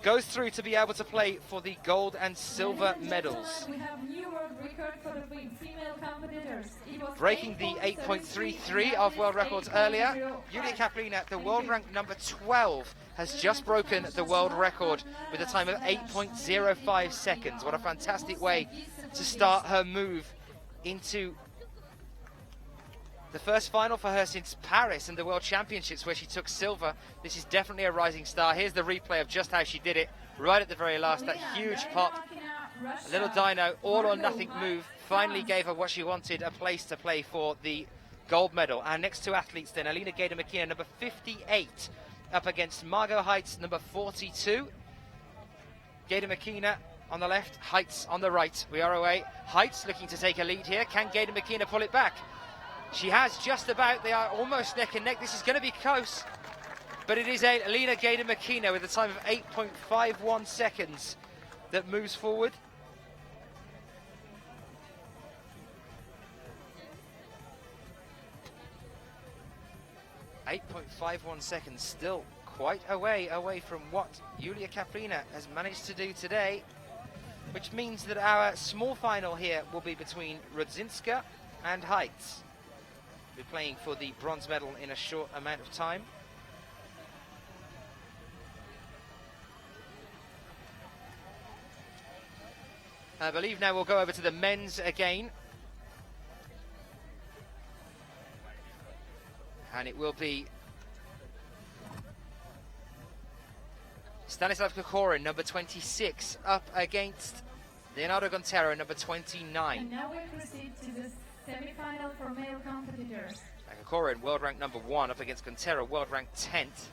goes through to be able to play for the gold and silver medals. We have new world record for the female competitors. Breaking the 8.33 of world records earlier. Iuliia KAPLINA, the world rank number 12, has just broken the world record with a time of 8.05 seconds. What a fantastic way to start her move into the first final for her since Paris and the World Championships, where she took silver. This is definitely a rising star. Here's the replay of just how she did it right at the very last. That huge pop, a little dyno, all or nothing move, finally gave her what she wanted, a place to play for the gold medal. Our next 2 athletes then, Alina GAIDAMAKINA, number 58, up against Margot HEITZ, number 42. GAIDAMAKINA on the left, HEITZ on the right. We are away. HEITZ looking to take a lead here. Can GAIDAMAKINA pull it back? She has just about. They are almost neck and neck. This is going to be close. But it is Alina GAIDAMAKINA with a time of 8.51 seconds that moves forward. .51 seconds, still quite away from what Iuliia KAPLINA has managed to do today. which means that our small final here will be between Rudzinska and HEITZ. We're playing for the bronze medal in a short amount of time. I believe now we'll go over to the men's again. And it will be Stanislav Kokorin, number 26, up against Leonardo Gontero, number 29. And now we proceed to the semi-final for male competitors. Kokorin, world rank number 1, up against Gontero, world rank 10th.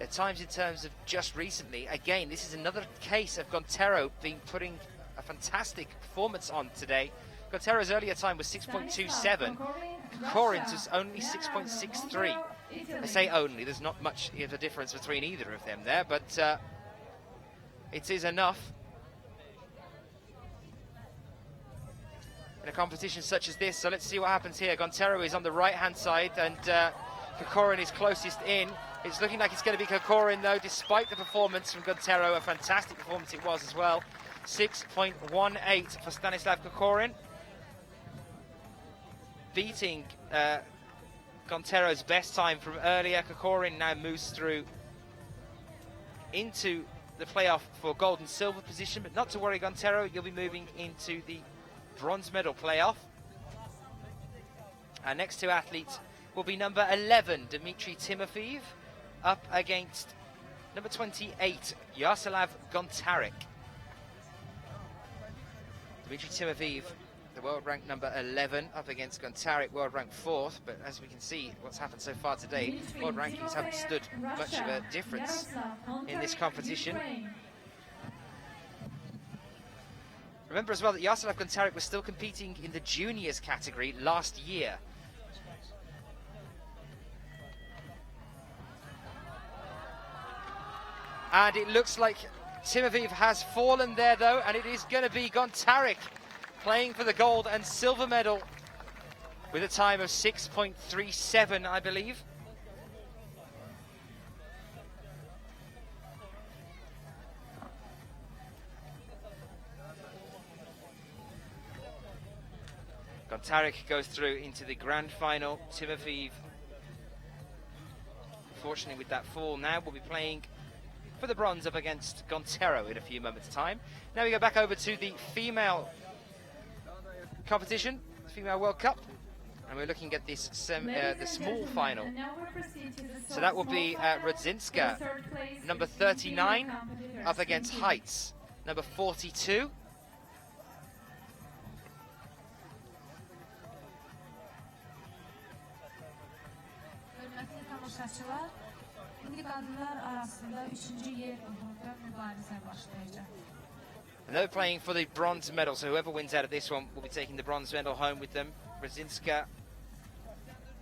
At times in terms of just recently, again, this is another case of Gontero being putting a fantastic performance on today. Gontero's earlier time was 6.27. Kokorin's was only 6.63. I say only, there's not much of a difference between either of them there, but it is enough. In a competition such as this, so let's see what happens here. Gontero is on the right-hand side, and Kokorin is closest in. It's looking like it's going to be Kokorin, though, despite the performance from Gontero. A fantastic performance it was as well. 6.18 for Stanislav Kokorin. Beating Gontero's best time from earlier. Kokorin now moves through into the playoff for gold and silver position, but not to worry, Gontero, you'll be moving into the bronze medal playoff. Our next two athletes will be number 11, Dmitrii Timofeev, up against number 28, Yaroslav Gontaryk. Dmitrii Timofeev, the world rank number 11, up against Gontaric, world rank 4th. But as we can see, what's happened so far today, world rankings haven't stood much of a difference in this competition. Remember as well that Yaroslav Gontaryk was still competing in the juniors category last year. And it looks like Timofeev has fallen there, though, and it is going to be Gontaryk playing for the gold and silver medal with a time of 6.37, I believe. Gontaryk goes through into the grand final. Timofeev, unfortunately with that fall, now will be playing for the bronze up against Gontero in a few moments' time. Now we go back over to the female competition, the Female World Cup, and we're looking at this the small final. So that will be Rudzinska, number 39, up against HEITZ, number 42. And they're playing for the bronze medal, so whoever wins out of this one will be taking the bronze medal home with them. Rudzinska,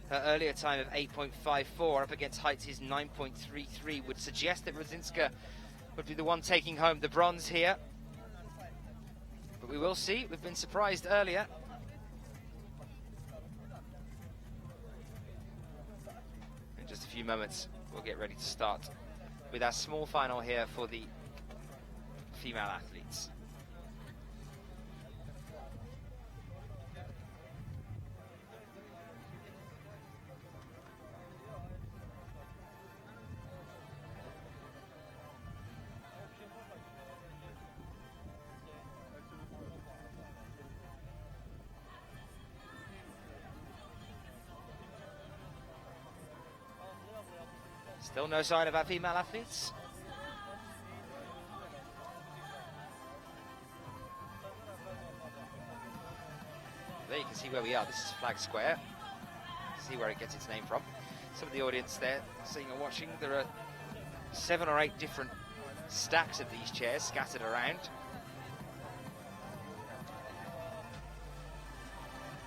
her earlier time of 8.54 up against HEITZ's 9.33 would suggest that Rudzinska would be the one taking home the bronze here. But we will see. We've been surprised earlier. In just a few moments, we'll get ready to start with our small final here for the female athletes. Still no sign of our female athletes. There you can see where we are. This is Flag Square. See where it gets its name from. Some of the audience there seeing and watching. There are 7 or 8 different stacks of these chairs scattered around.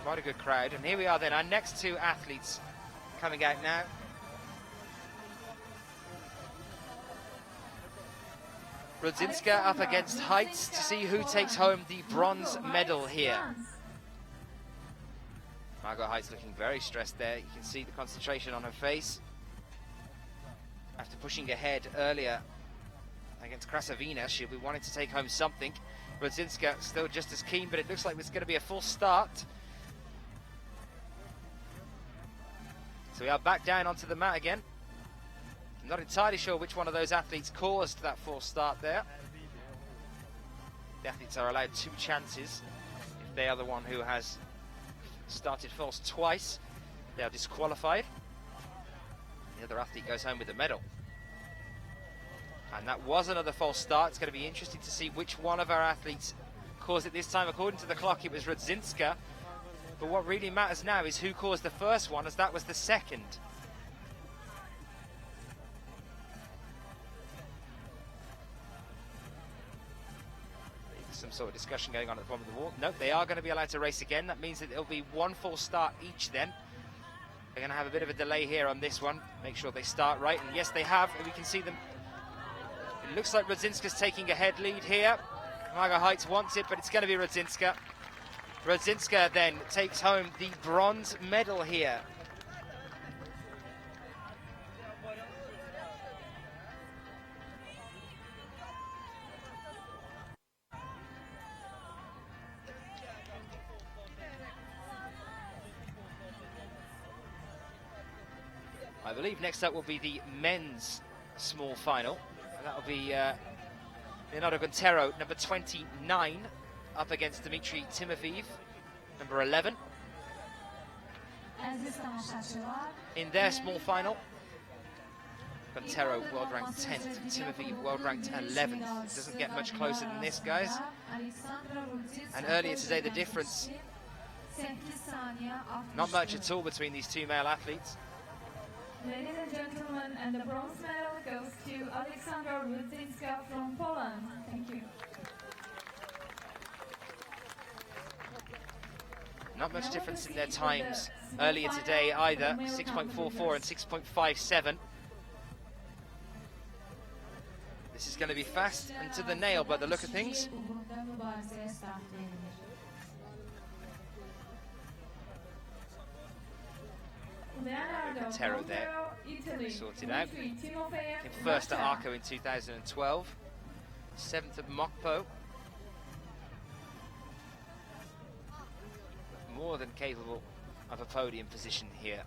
Quite a good crowd. And here we are then, our next two athletes coming out now. Rudzinska up against HEITZ to see who takes home the bronze medal here. Margot HEITZ looking very stressed there. You can see the concentration on her face. After pushing ahead earlier against Krasavina. She'll be wanting to take home something. Rudzinska still just as keen, but it looks like it's going to be a full start. So we are back down onto the mat again. I'm not entirely sure which one of those athletes caused that false start there. The athletes are allowed 2 chances. If they are the one who has started false twice, they are disqualified. The other athlete goes home with a medal. And that was another false start. It's going to be interesting to see which one of our athletes caused it this time. According to the clock, it was Rudzinska. But what really matters now is who caused the first one, as that was the second. Some sort of discussion going on at the bottom of the wall. Nope, they are going to be allowed to race again. That means that it'll be 1 false start each then. They're going to have a bit of a delay here on this one. Make sure they start right. And yes, they have. And we can see them. It looks like Rudzinska's taking a head lead here. Margot HEITZ wants it, but it's going to be Rudzinska. Rudzinska then takes home the bronze medal here. I believe next up will be the men's small final. And that will be Leonardo Gontero, number 29, up against Dmitrii Timofeev, number 11. In their small final, Gontero world ranked 10th, Timofeev world ranked 11th. It doesn't get much closer than this, guys. And earlier today, the difference, not much at all between these 2 male athletes. Ladies and gentlemen, and the bronze medal goes to Aleksandra Rudzinska from Poland. Thank you. Not much difference in their times earlier today either, 6.44 and 6.57. This is going to be fast and to the nail by the look of things. Gontero there, sorted out. Came first at Arco in 2012, 7th at Mokpo. More than capable of a podium position here.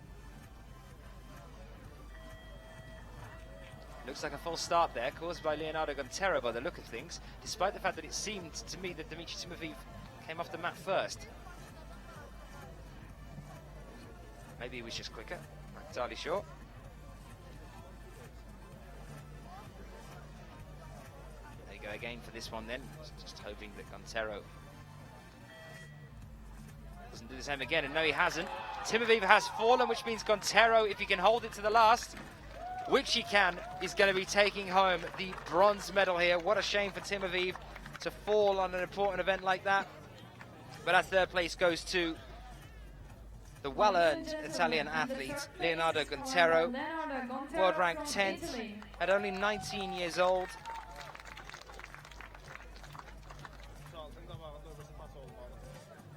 Looks like a false start there, caused by Leonardo Gontero by the look of things, despite the fact that it seemed to me that Dmitrii Timofeev came off the mat first. Maybe he was just quicker, not entirely sure. There you go again for this one then. Just hoping that Gontero doesn't do the same again, and no, he hasn't. Timofeev has fallen, which means Gontero, if he can hold it to the last, which he can, is going to be taking home the bronze medal here. What a shame for Timofeev to fall on an important event like that. But our third place goes to the well-earned Italian athlete, Leonardo Gontero, world ranked 10th, at only 19 years old.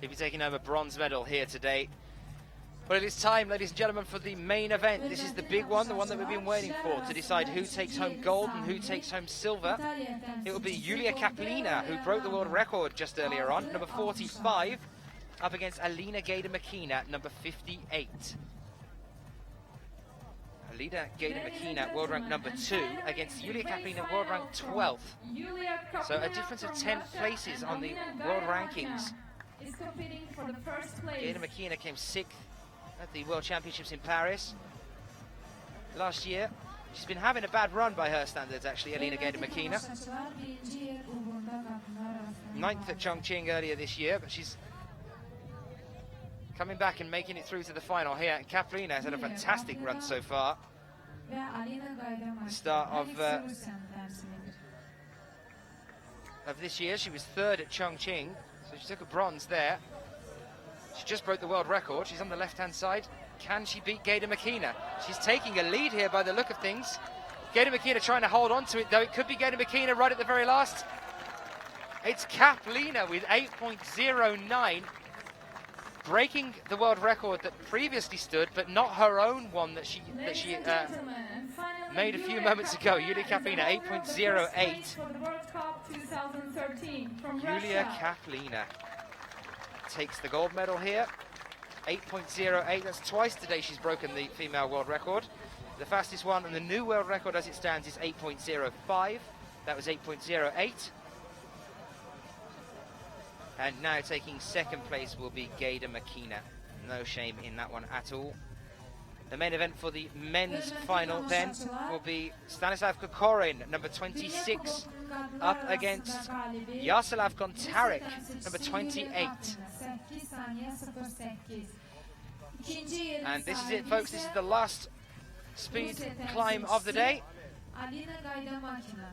He'll be taking home a bronze medal here today. But it is time, ladies and gentlemen, for the main event. This is the big one, the one that we've been waiting for, to decide who takes home gold and who takes home silver. It will be Iuliia KAPLINA, who broke the world record just earlier on, number 45, up against Alina GAIDAMAKINA, number 58. Alina GAIDAMAKINA, world rank number 2, against Iuliia KAPLINA, world rank 12th. So a difference of 10 places on the world rankings. GAIDAMAKINA came 6th at the World Championships in Paris last year. She's been having a bad run by her standards, actually, Alina GAIDAMAKINA. 9th at Chongqing earlier this year, but she's coming back and making it through to the final here. And KAPLINA has had a fantastic run so far. The start of this year, she was 3rd at Chongqing, so she took a bronze there. She just broke the world record. She's on the left-hand side. Can she beat GAIDAMAKINA? She's taking a lead here by the look of things. GAIDAMAKINA trying to hold on to it, though. It could be GAIDAMAKINA right at the very last. It's KAPLINA with 8.09, breaking the world record that previously stood, but not her own one that she made a few moments ago. Yulia KAPLINA 8.08. For the World Cup 2013 from Yulia Russia. KAPLINA takes the gold medal here. 8.08. That's twice today she's broken the female world record. The fastest one and the new world record as it stands is 8.05. That was 8.08. And now taking second place will be GAIDAMAKINA. No shame in that one at all. The main event for the men's final then will be Stanislav KOKORIN, number 26, up against Yaroslav GONTARYK, number 28. And this is it, folks. This is the last speed climb of the day. Alina GAIDAMAKINA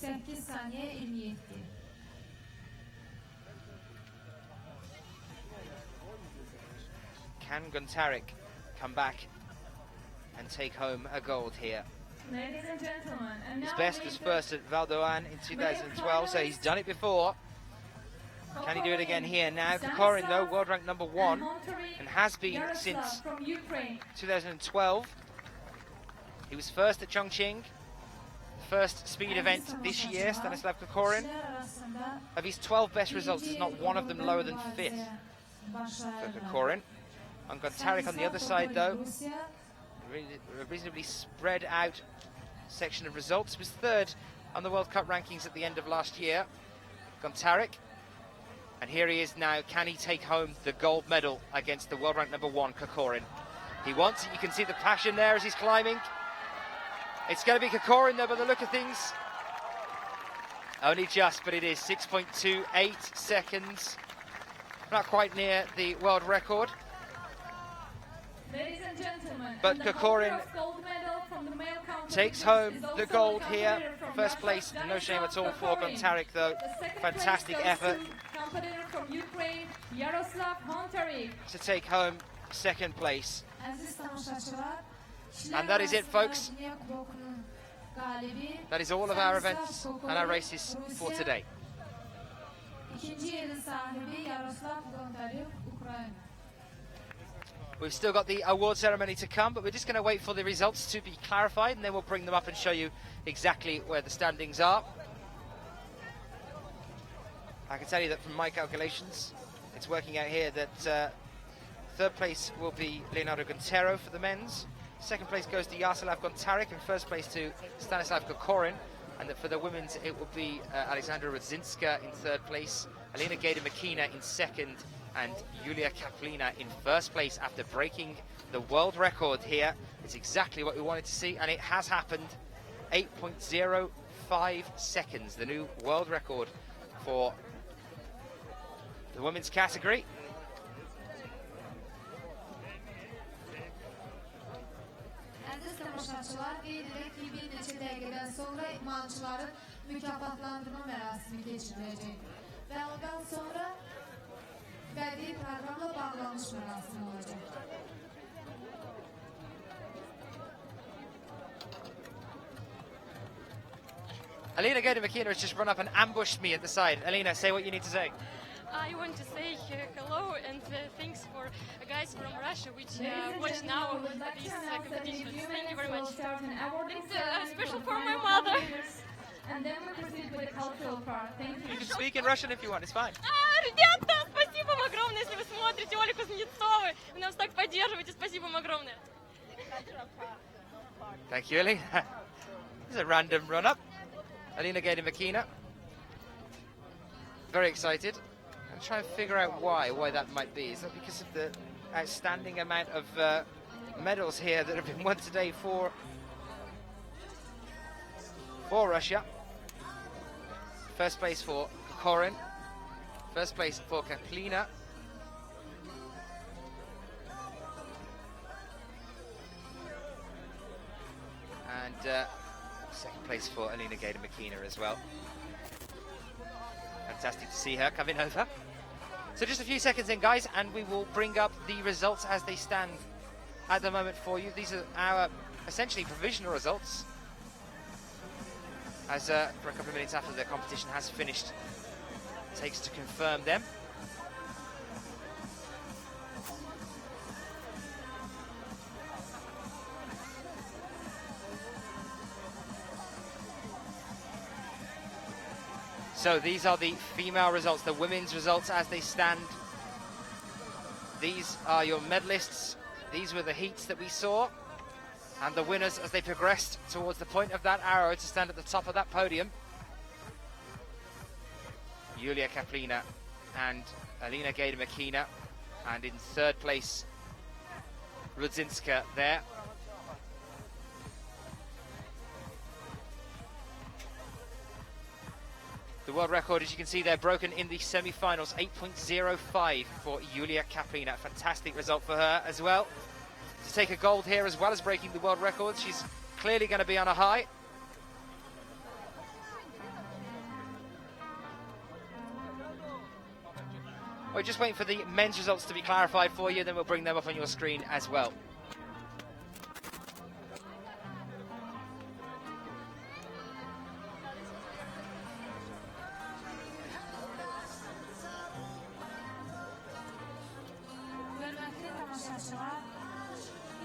8 saniye 27. Can GONTARYK come back and take home a gold here? Ladies and gentlemen, and His now best was first at Val d'Oran in 2012, so he's done it before. Can he do it again here now? KOKORIN, though, world rank number 1, and has been since 2012. He was first at Chongqing, first speed event this year, Stanislav KOKORIN. Of his 12 best results, there's not one of them lower than 5th for KOKORIN. On GONTARYK on the other side, though, a reasonably spread out section of results. Was 3rd on the World Cup rankings at the end of last year, GONTARYK. And here he is now. Can he take home the gold medal against the world rank number 1, KOKORIN? He wants it. You can see the passion there as he's climbing. It's going to be KOKORIN, though, by the look of things. Only just, but it is 6.28 seconds. Not quite near the world record. Ladies and gentlemen, But and the KOKORIN holder of gold medal from the male competition takes home is the also gold the here. competitor from First Russia, place, no shame at all for Stanislav GONTARYK, though. The second Fantastic place goes effort to competitor from Ukraine, Yaroslav Hontaryk. to take home second place. Aziz tamaşaçılar, And that is it, folks. Dünya Kuboku'nun galibi That is all of our Stanislav events and KOKORIN, our races for Rusya. today. İkinci yerin sahibi Yaroslav GONTERO Ukrayna. We've still got the award ceremony to come, but we're just going to wait for the results to be clarified, and then we'll bring them up and show you exactly where the standings are. I can tell you that from my calculations, it's working out here that 3rd place will be Leonardo GONTERO for the men's. 2nd place goes to Yaroslav GONTARYK, and 1st place to Stanislav KOKORIN. And that for the women's, it will be Aleksandra RUDZINSKA in 3rd place, Alina GAIDAMAKINA in 2nd, and Yulia KAPLINA in 1st place after breaking the world record here. It's exactly what we wanted to see, and it has happened. 8.05 seconds, the new world record for the women's category. Aziz tamaşaçılar, qeyd edək ki, bir neçə dəqiqədən sonra idmançıların mükafatlandırma mərasimi keçiriləcək. Və ondan sonra bədii proqramla bağlanış mərasimi olacaq. Alina GAIDAMAKINA has just run up and ambushed me at the side. Alina, say what you need to say. I want to say hello and thanks for guys from Russia which watch now these competitions. Thank you very much. And special for my mother. And then we proceed with the cultural part. Thank you. You can speak in Russian if you want, it's fine. Ребята, спасибо вам огромное, если вы смотрите Олю Кузнецову. Вы нас так поддерживаете, спасибо вам огромное. Thank you, Alina. This is a random run-up. Alina GAIDAMAKINA. Very excited. I'm trying to figure out why that might be. Is that because of the outstanding amount of medals here that have been won today for Russia? 1st place for KOKORIN. 1st place for KAPLINA. And 2nd place for Alina GAIDAMAKINA as well. Fantastic to see her coming over. So just a few seconds in, guys, and we will bring up the results as they stand at the moment for you. These are our essentially provisional results, as for a couple of minutes after the competition has finished, it takes to confirm them. So these are the female results, the women's results as they stand. These are your medalists. These were the heats that we saw. And the winners as they progressed towards the point of that arrow to stand at the top of that podium. Iuliia KAPLINA and Alina GAIDAMAKINA. And in third place, RUDZINSKA there. The world record, as you can see there, broken in the semi-finals, 8.05 for Iuliia KAPLINA. Fantastic result for her as well. To take a gold here as well as breaking the world record, she's clearly going to be on a high. We're just waiting for the men's results to be clarified for you, then we'll bring them up on your screen as well.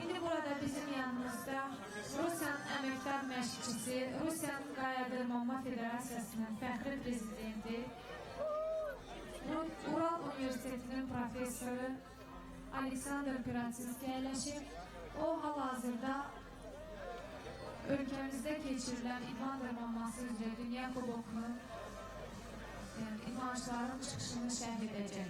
İndi burada bizim yanımızda Rusiyanın əməkdar məşqçisi, Rusiyanın Qayadırmanma Federasiyasının fəxri prezidenti, Ural Universitetinin professoru Aleksandr POL yerləşir. O hal-hazırda ölkəmizdə keçirilən idman dırmanması üzrə Dünya Kubokunun idmançıların çıxışını şərh edəcək.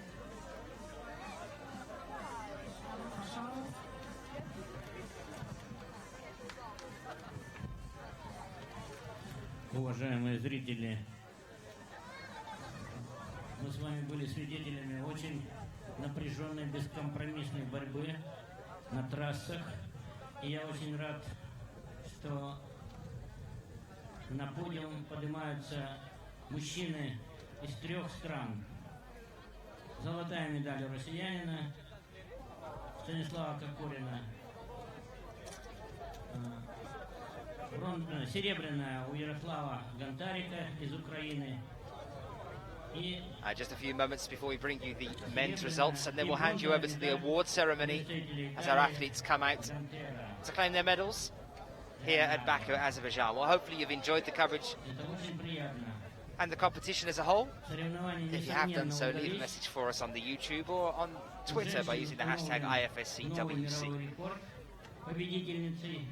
Уважаемые зрители, мы с вами были свидетелями очень напряженной, бескомпромиссной борьбы на трассах. И я очень рад, что на подиум поднимаются мужчины из 3 стран. Золотая медаль у россиянина Станислава KOKORINа, серебряная у Ярослава GONTARYKA из Украины. Just a few moments before we bring you the men's results, and then we'll hand you over to the award ceremony as our athletes come out to claim their medals here at Baku, Azerbaijan. Well, hopefully you've enjoyed the coverage and the competition as a whole. If you have done so, leave a message for us on the YouTube or on Twitter by using the hashtag IFSCWC. Победительницей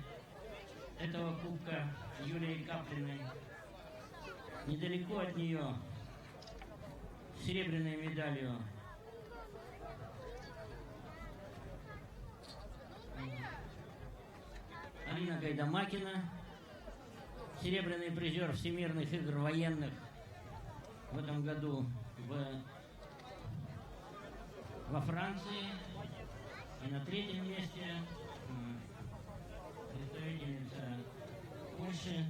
этого кубка Иулией KAPLINой. Недалеко от нее серебряной медалью Алина GAIDAMAKINA, серебряный призер всемирных игр военных в этом году во Франции. И на 3-м месте представительница Польши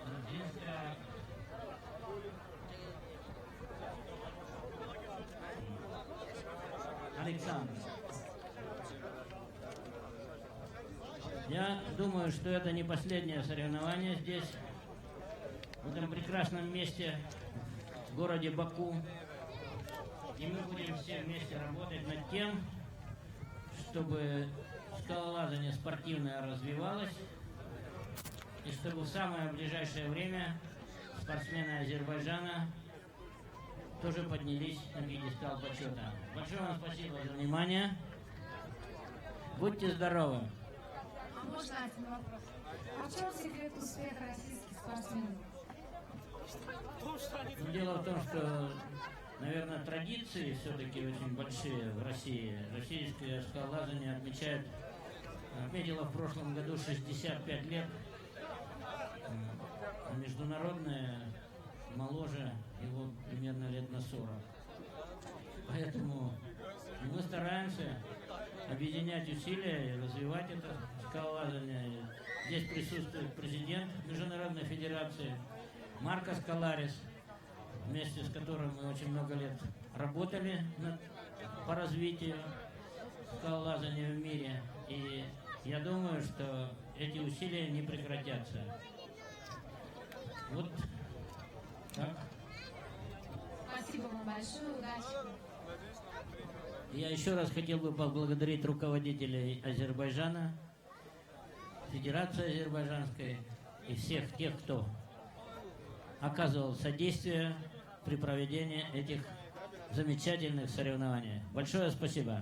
RUDZINSKA Aleksandra. Я думаю, что это не последнее соревнование здесь, в этом прекрасном месте, в городе Баку. И мы будем все вместе работать над тем, чтобы скалолазание спортивное развивалось, и чтобы в самое ближайшее время спортсмены Азербайджана тоже поднялись на пьедестал почета. Большое вам спасибо за внимание. Будьте здоровы. Можно один вопрос? А в чем секрет успеха российских спортсменов? Дело в том, что, наверное, традиции все-таки очень большие в России. Российское скалолазание отметило в прошлом году 65 лет. А международное моложе его примерно лет на 40. Поэтому мы стараемся объединять усилия и развивать это скалолазание. Здесь присутствует президент Международной федерации Марко Скаларис, вместе с которым мы очень много лет работали по развитию скалолазания в мире. И я думаю, что эти усилия не прекратятся. Вот так. Спасибо вам большое, удачи. Я еще раз хотел бы поблагодарить руководителей Азербайджана, Федерации Азербайджанской и всех тех, кто оказывал содействие при проведении этих замечательных соревнований. Большое спасибо.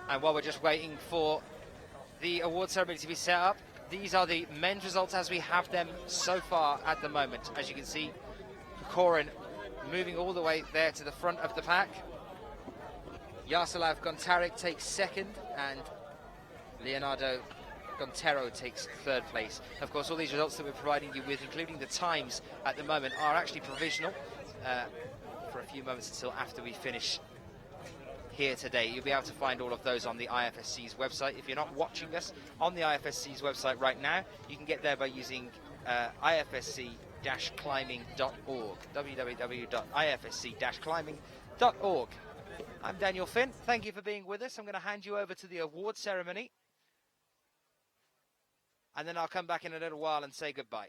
And while we're just waiting for the award ceremony to be set up, these are the men's results as we have them so far at the moment. As you can see, KOKORIN moving all the way there to the front of the pack. Yaroslav GONTARYK takes second, and Leonardo GONTERO takes third place. Of course, all these results that we're providing you with, including the times at the moment, are actually provisional for a few moments until after we finish here today. You'll be able to find all of those on the IFSC's website. If you're not watching us on the IFSC's website right now, you can get there by using ifsc-climbing.org, www.ifsc-climbing.org. I'm Daniel Finn. Thank you for being with us. I'm going to hand you over to the award ceremony, and then I'll come back in a little while and say goodbye.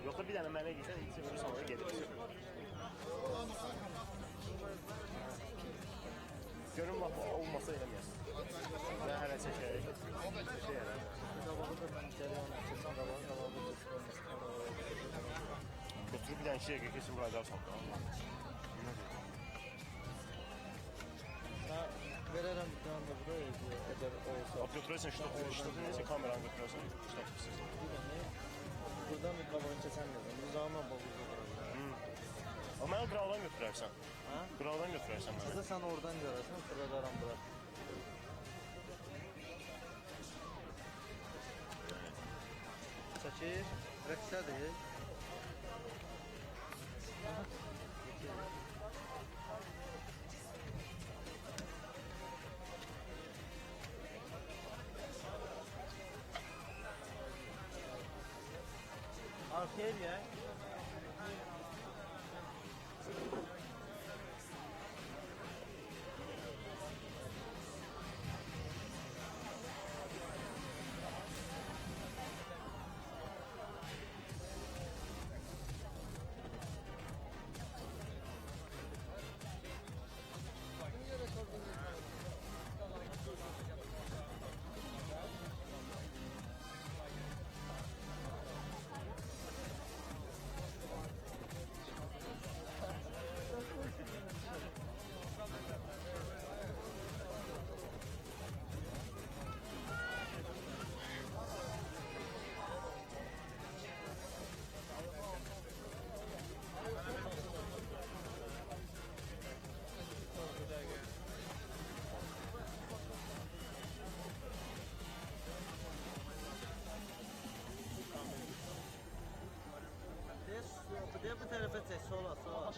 Yoksa bir tane mənə gitsən, ilk sefer sonra gelir. Görün bak olmasa eləməyəsin. Ben hələ çəkərək. Götürüb bir dənə şeyə kesin qoyacaqsan. Verərəm bir tane de buraya eğer olsa. Götürürsən işte neyse kameranı götürürsən. Buradan bir qabağını kesən lazım. Bu zaman bağlıdır. Ama mən qıraldan götürərsən. Ha? Qıraldan götürərsən mənə. Kızı sen oradan görərsən, qıradaram bura. Çəkir, rəqsədir. Arkaya ya. sola sola.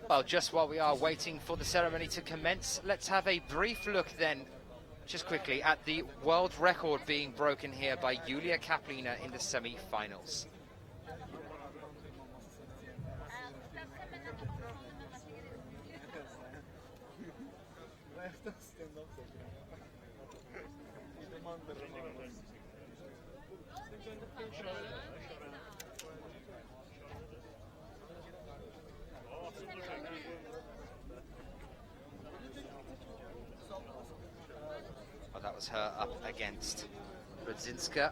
Well, just while we are waiting for the ceremony to commence, let's have a brief look then, just quickly, at the world record being broken here by Iuliia KAPLINA in the semi-finals. Well, that was her up against RUDZINSKA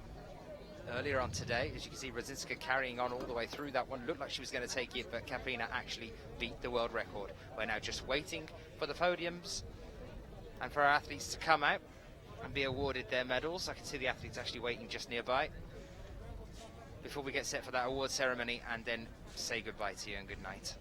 earlier on today. As you can see, RUDZINSKA carrying on all the way through that one. Looked like she was going to take it, but KAPLINA actually beat the world record. We're now just waiting for the podiums and for our athletes to come out and be awarded their medals. I can see the athletes actually waiting just nearby before we get set for that award ceremony and then say goodbye to you and good night.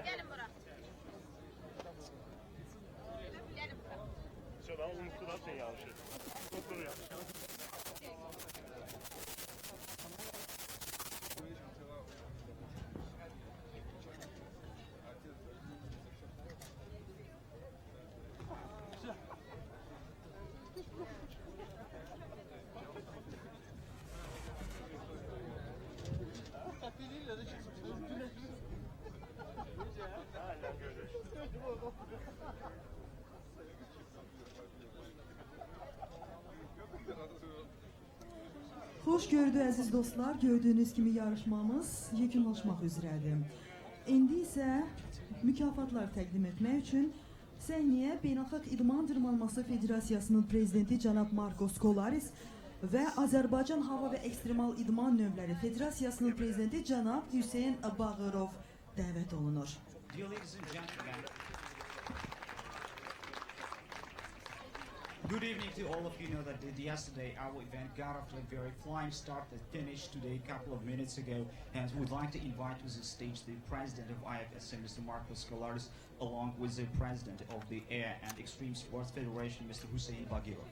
Gelin bura. Şuradan unuttular seni yanlışı. Doktoru yap. Xoş gördük əziz dostlar. Gördüyünüz kimi yarışmamız yekunlaşmaq üzrədir. İndi isə mükafatlar təqdim etmək üçün səhnəyə Beynəlxalq İdman Dırmanması Federasiyasının prezidenti cənab Markos Kolaris və Azərbaycan Hava və Ekstremal İdman Növləri Federasiyasının prezidenti cənab Hüseyn Bağırov dəvət olunur. Dear ladies and gentlemen, good evening to all of you. Know that yesterday our event got off to a very flying start that finished today a couple of minutes ago, and we'd like to invite to the stage the president of IFSC, Mr. Markos Kolaris, along with the president of the Air and Extreme Sports Federation, Mr. Hüseyin Bağırov.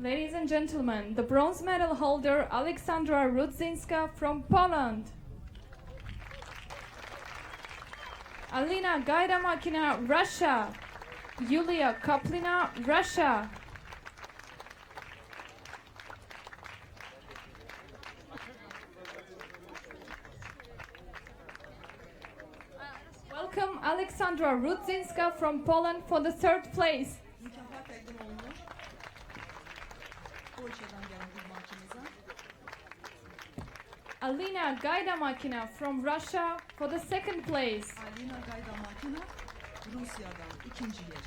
Ladies and gentlemen, the bronze medal holder Aleksandra RUDZINSKA from Poland. Alina GAIDAMAKINA Russia. Iuliia KAPLINA Russia. Welcome Aleksandra RUDZINSKA from Poland for the third place. Mükafat təqdim olunur. Polşadan gələn idmançımıza. Alina GAIDAMAKINA from Russia for the second place. Alina GAIDAMAKINA Rusya'dan ikinci yer.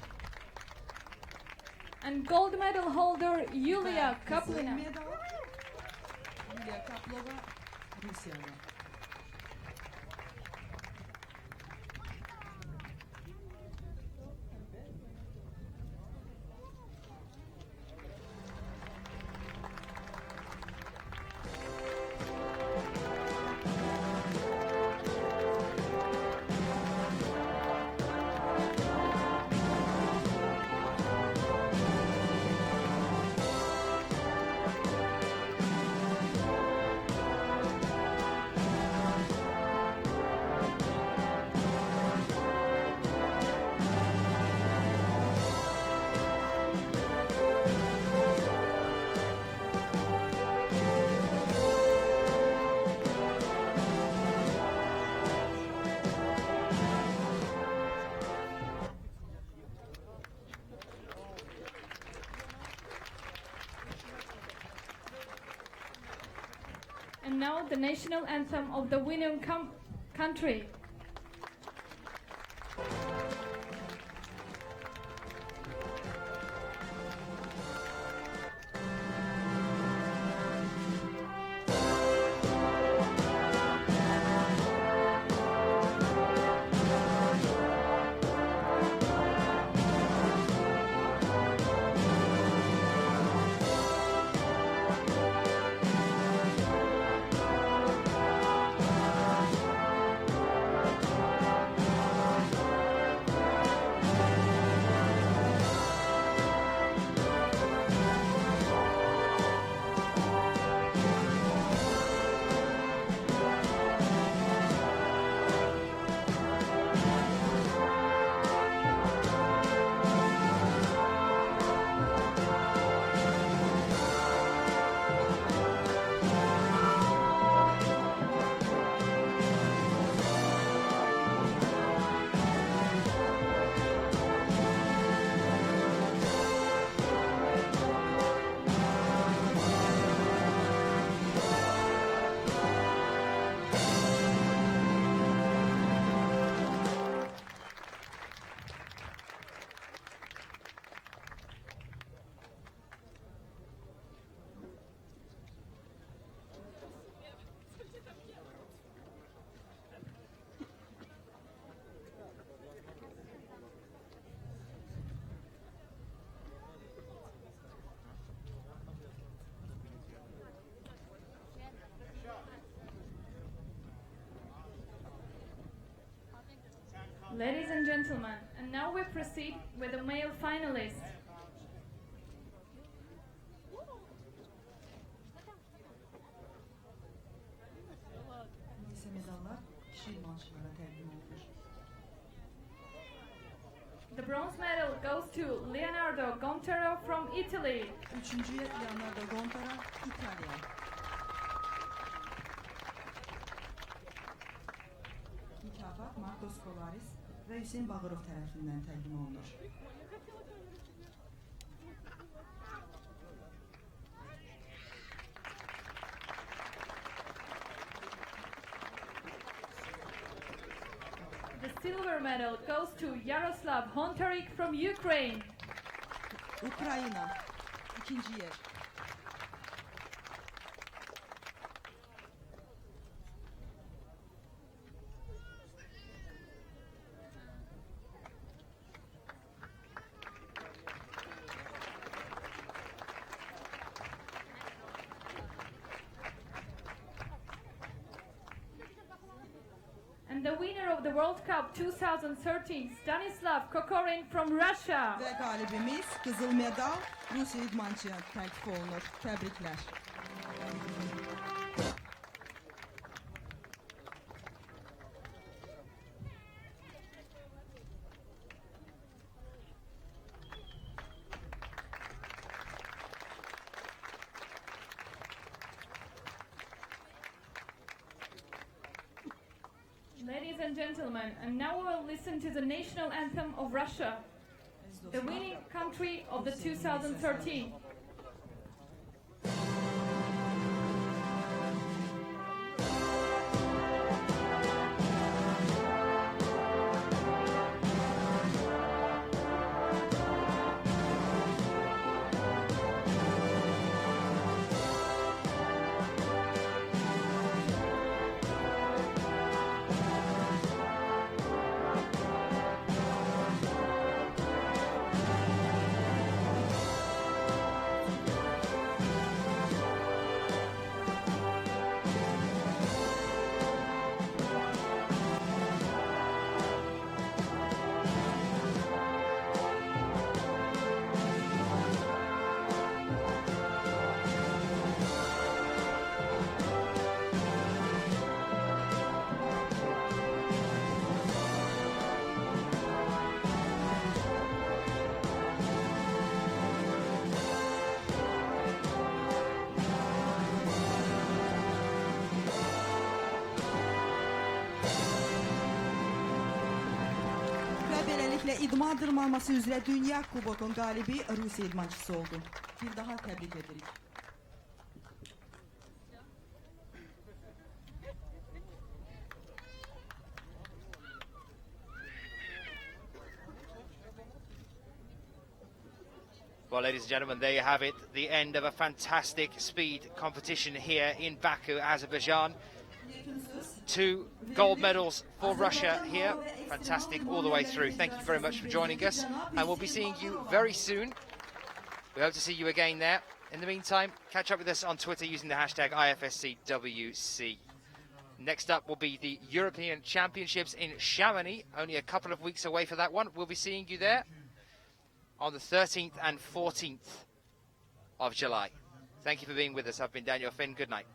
And gold medal holder Yuliia KAPLINA. Medal Yuliia Kaplova Rusya'dan. And now the national anthem of the winning country. Ladies and gentlemen, and now we proceed with the male finalists. Lise medallar kişi idmançılara təqdim olunur. The bronze medal goes to Leonardo Gontero from Italy. Üçüncü yer Leonardo Gontero, İtalya. Mükafat Marcos Kolaris və Hüseyin Bağırov tərəfindən təqdim olunur. The silver medal goes to Yaroslav Hontaryk from Ukraine. Ukrayna, ikinci yer. And the winner of the World Cup 2013, Stanislav KOKORIN from Russia. Və qalibimiz qızıl medal Rusiya idmançıya təklif olunur. Təbriklər. Ladies and gentlemen, and now we will listen to the national anthem of Russia, the winning country of the 2013. Beləliklə idman dırmanması üzrə Dünya Kubokun qalibi Rusiya idmançısı oldu. Bir daha təbrik edirik. Well, ladies and gentlemen, there you have it, the end of a fantastic speed competition here in Baku, Azerbaijan. 2 gold medals for Russia here. Fantastic all the way through. Thank you very much for joining us, and we'll be seeing you very soon. We hope to see you again there. In the meantime, catch up with us on Twitter using the hashtag IFSCWC. Next up will be the European Championships in Chamonix, only a couple of weeks away for that one. We'll be seeing you there on the 13th and 14th of July. Thank you for being with us. I've been Daniel Finn. Good night.